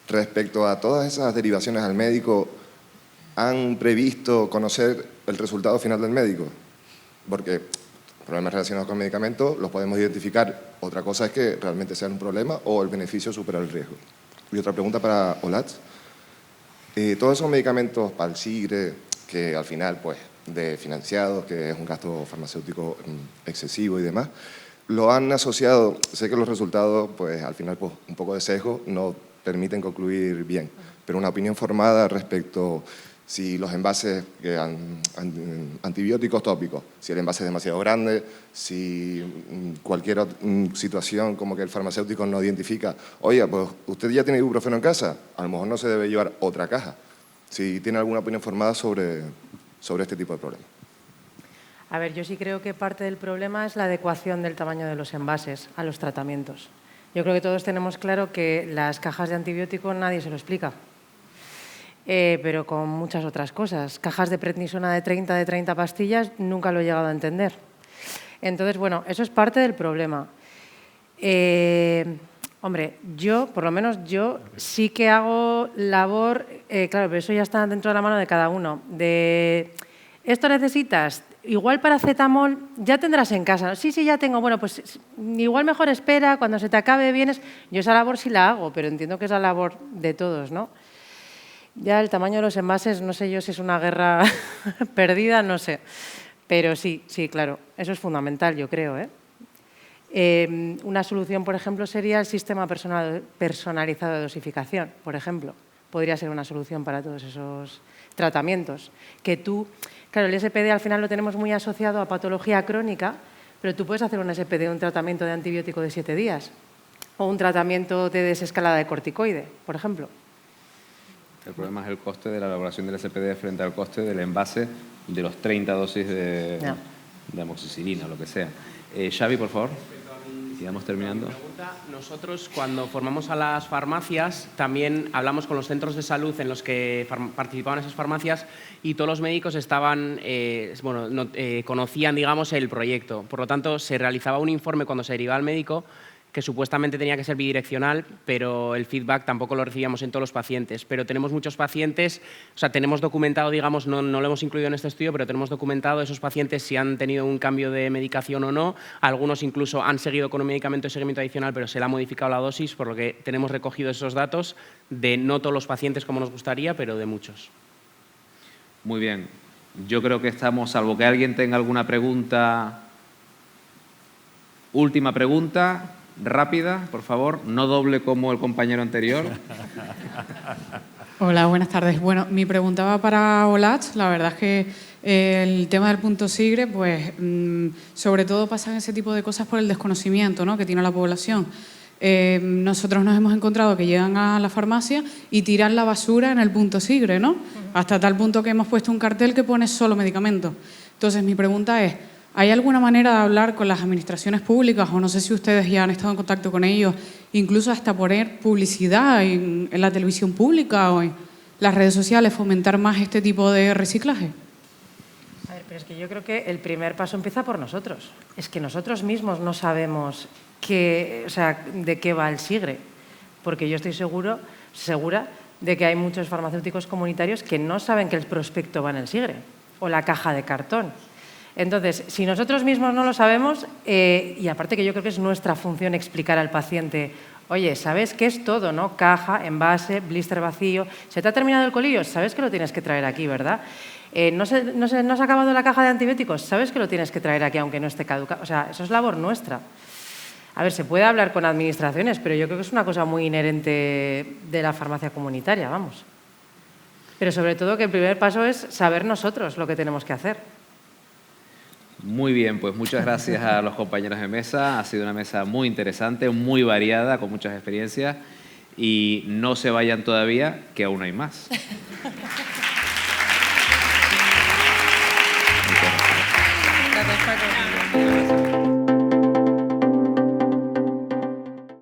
Respecto a todas esas derivaciones al médico, ¿han previsto conocer el resultado final del médico? Porque problemas relacionados con medicamentos los podemos identificar. Otra cosa es que realmente sean un problema o el beneficio supera el riesgo. Y otra pregunta para Olatz. Todos esos medicamentos para el SIGRE, que al final, pues, de financiados, que es un gasto farmacéutico excesivo y demás, lo han asociado, sé que los resultados, pues, al final, pues, un poco de sesgo, no permiten concluir bien, pero una opinión formada respecto si los envases antibióticos tópicos, si el envase es demasiado grande, si cualquier situación como que el farmacéutico no identifica, oye, pues usted ya tiene ibuprofeno en casa, a lo mejor no se debe llevar otra caja. Si tiene alguna opinión formada sobre este tipo de problemas. A ver, yo sí creo que parte del problema es la adecuación del tamaño de los envases a los tratamientos. Yo creo que todos tenemos claro que las cajas de antibióticos nadie se lo explica. Pero con muchas otras cosas. Cajas de prednisona de 30 pastillas, nunca lo he llegado a entender. Entonces, bueno, eso es parte del problema. Hombre, yo, por lo menos yo, sí que hago labor, claro, pero eso ya está dentro de la mano de cada uno. De, ¿esto necesitas? Igual paracetamol ya tendrás en casa, ¿no? Sí, ya tengo. Bueno, pues igual mejor espera, cuando se te acabe vienes. Yo esa labor sí la hago, pero entiendo que es la labor de todos, ¿no? Ya el tamaño de los envases, no sé yo si es una guerra perdida, no sé. Pero sí, claro, eso es fundamental, yo creo, una solución, por ejemplo, sería el sistema personalizado de dosificación, por ejemplo. Podría ser una solución para todos esos tratamientos. Que tú, claro, el SPD al final lo tenemos muy asociado a patología crónica, pero tú puedes hacer un SPD, un tratamiento de antibiótico de 7 días, o un tratamiento de desescalada de corticoide, por ejemplo. El problema es el coste de la elaboración del SPD frente al coste del envase de los 30 dosis de amoxicilina o lo que sea. Xavi, por favor. Y vamos terminando. Nosotros, cuando formamos a las farmacias, también hablamos con los centros de salud en los que participaban esas farmacias y todos los médicos estaban, conocían, digamos, el proyecto. Por lo tanto, se realizaba un informe cuando se derivaba al médico que supuestamente tenía que ser bidireccional, pero el feedback tampoco lo recibíamos en todos los pacientes. Pero tenemos muchos pacientes, o sea, tenemos documentado, digamos, no lo hemos incluido en este estudio, pero tenemos documentado esos pacientes si han tenido un cambio de medicación o no. Algunos incluso han seguido con un medicamento de seguimiento adicional, pero se le ha modificado la dosis, por lo que tenemos recogido esos datos de no todos los pacientes como nos gustaría, pero de muchos. Muy bien. Yo creo que estamos, salvo que alguien tenga alguna pregunta. Última pregunta. Rápida, por favor, no doble como el compañero anterior. Hola, buenas tardes. Bueno, mi pregunta va para Olatz. La verdad es que el tema del punto SIGRE, pues sobre todo pasan ese tipo de cosas por el desconocimiento, ¿no?, que tiene la población. Nosotros nos hemos encontrado que llegan a la farmacia y tiran la basura en el punto SIGRE, ¿no? Hasta tal punto que hemos puesto un cartel que pone solo medicamentos. Entonces, mi pregunta es, ¿hay alguna manera de hablar con las administraciones públicas, o no sé si ustedes ya han estado en contacto con ellos, incluso hasta poner publicidad en la televisión pública o en las redes sociales, fomentar más este tipo de reciclaje? A ver, pero es que yo creo que el primer paso empieza por nosotros. Es que nosotros mismos no sabemos de qué va el SIGRE, porque yo estoy segura de que hay muchos farmacéuticos comunitarios que no saben que el prospecto va en el SIGRE o la caja de cartón. Entonces, si nosotros mismos no lo sabemos, y aparte que yo creo que es nuestra función explicar al paciente, oye, ¿sabes qué es todo, no? Caja, envase, blister vacío. ¿Se te ha terminado el colillo? ¿Sabes que lo tienes que traer aquí, verdad? ¿No se ha acabado la caja de antibióticos? ¿Sabes que lo tienes que traer aquí aunque no esté caducado? O sea, eso es labor nuestra. A ver, se puede hablar con administraciones, pero yo creo que es una cosa muy inherente de la farmacia comunitaria, vamos. Pero sobre todo que el primer paso es saber nosotros lo que tenemos que hacer. Muy bien, pues muchas gracias a los compañeros de mesa. Ha sido una mesa muy interesante, muy variada, con muchas experiencias. Y no se vayan todavía, que aún hay más.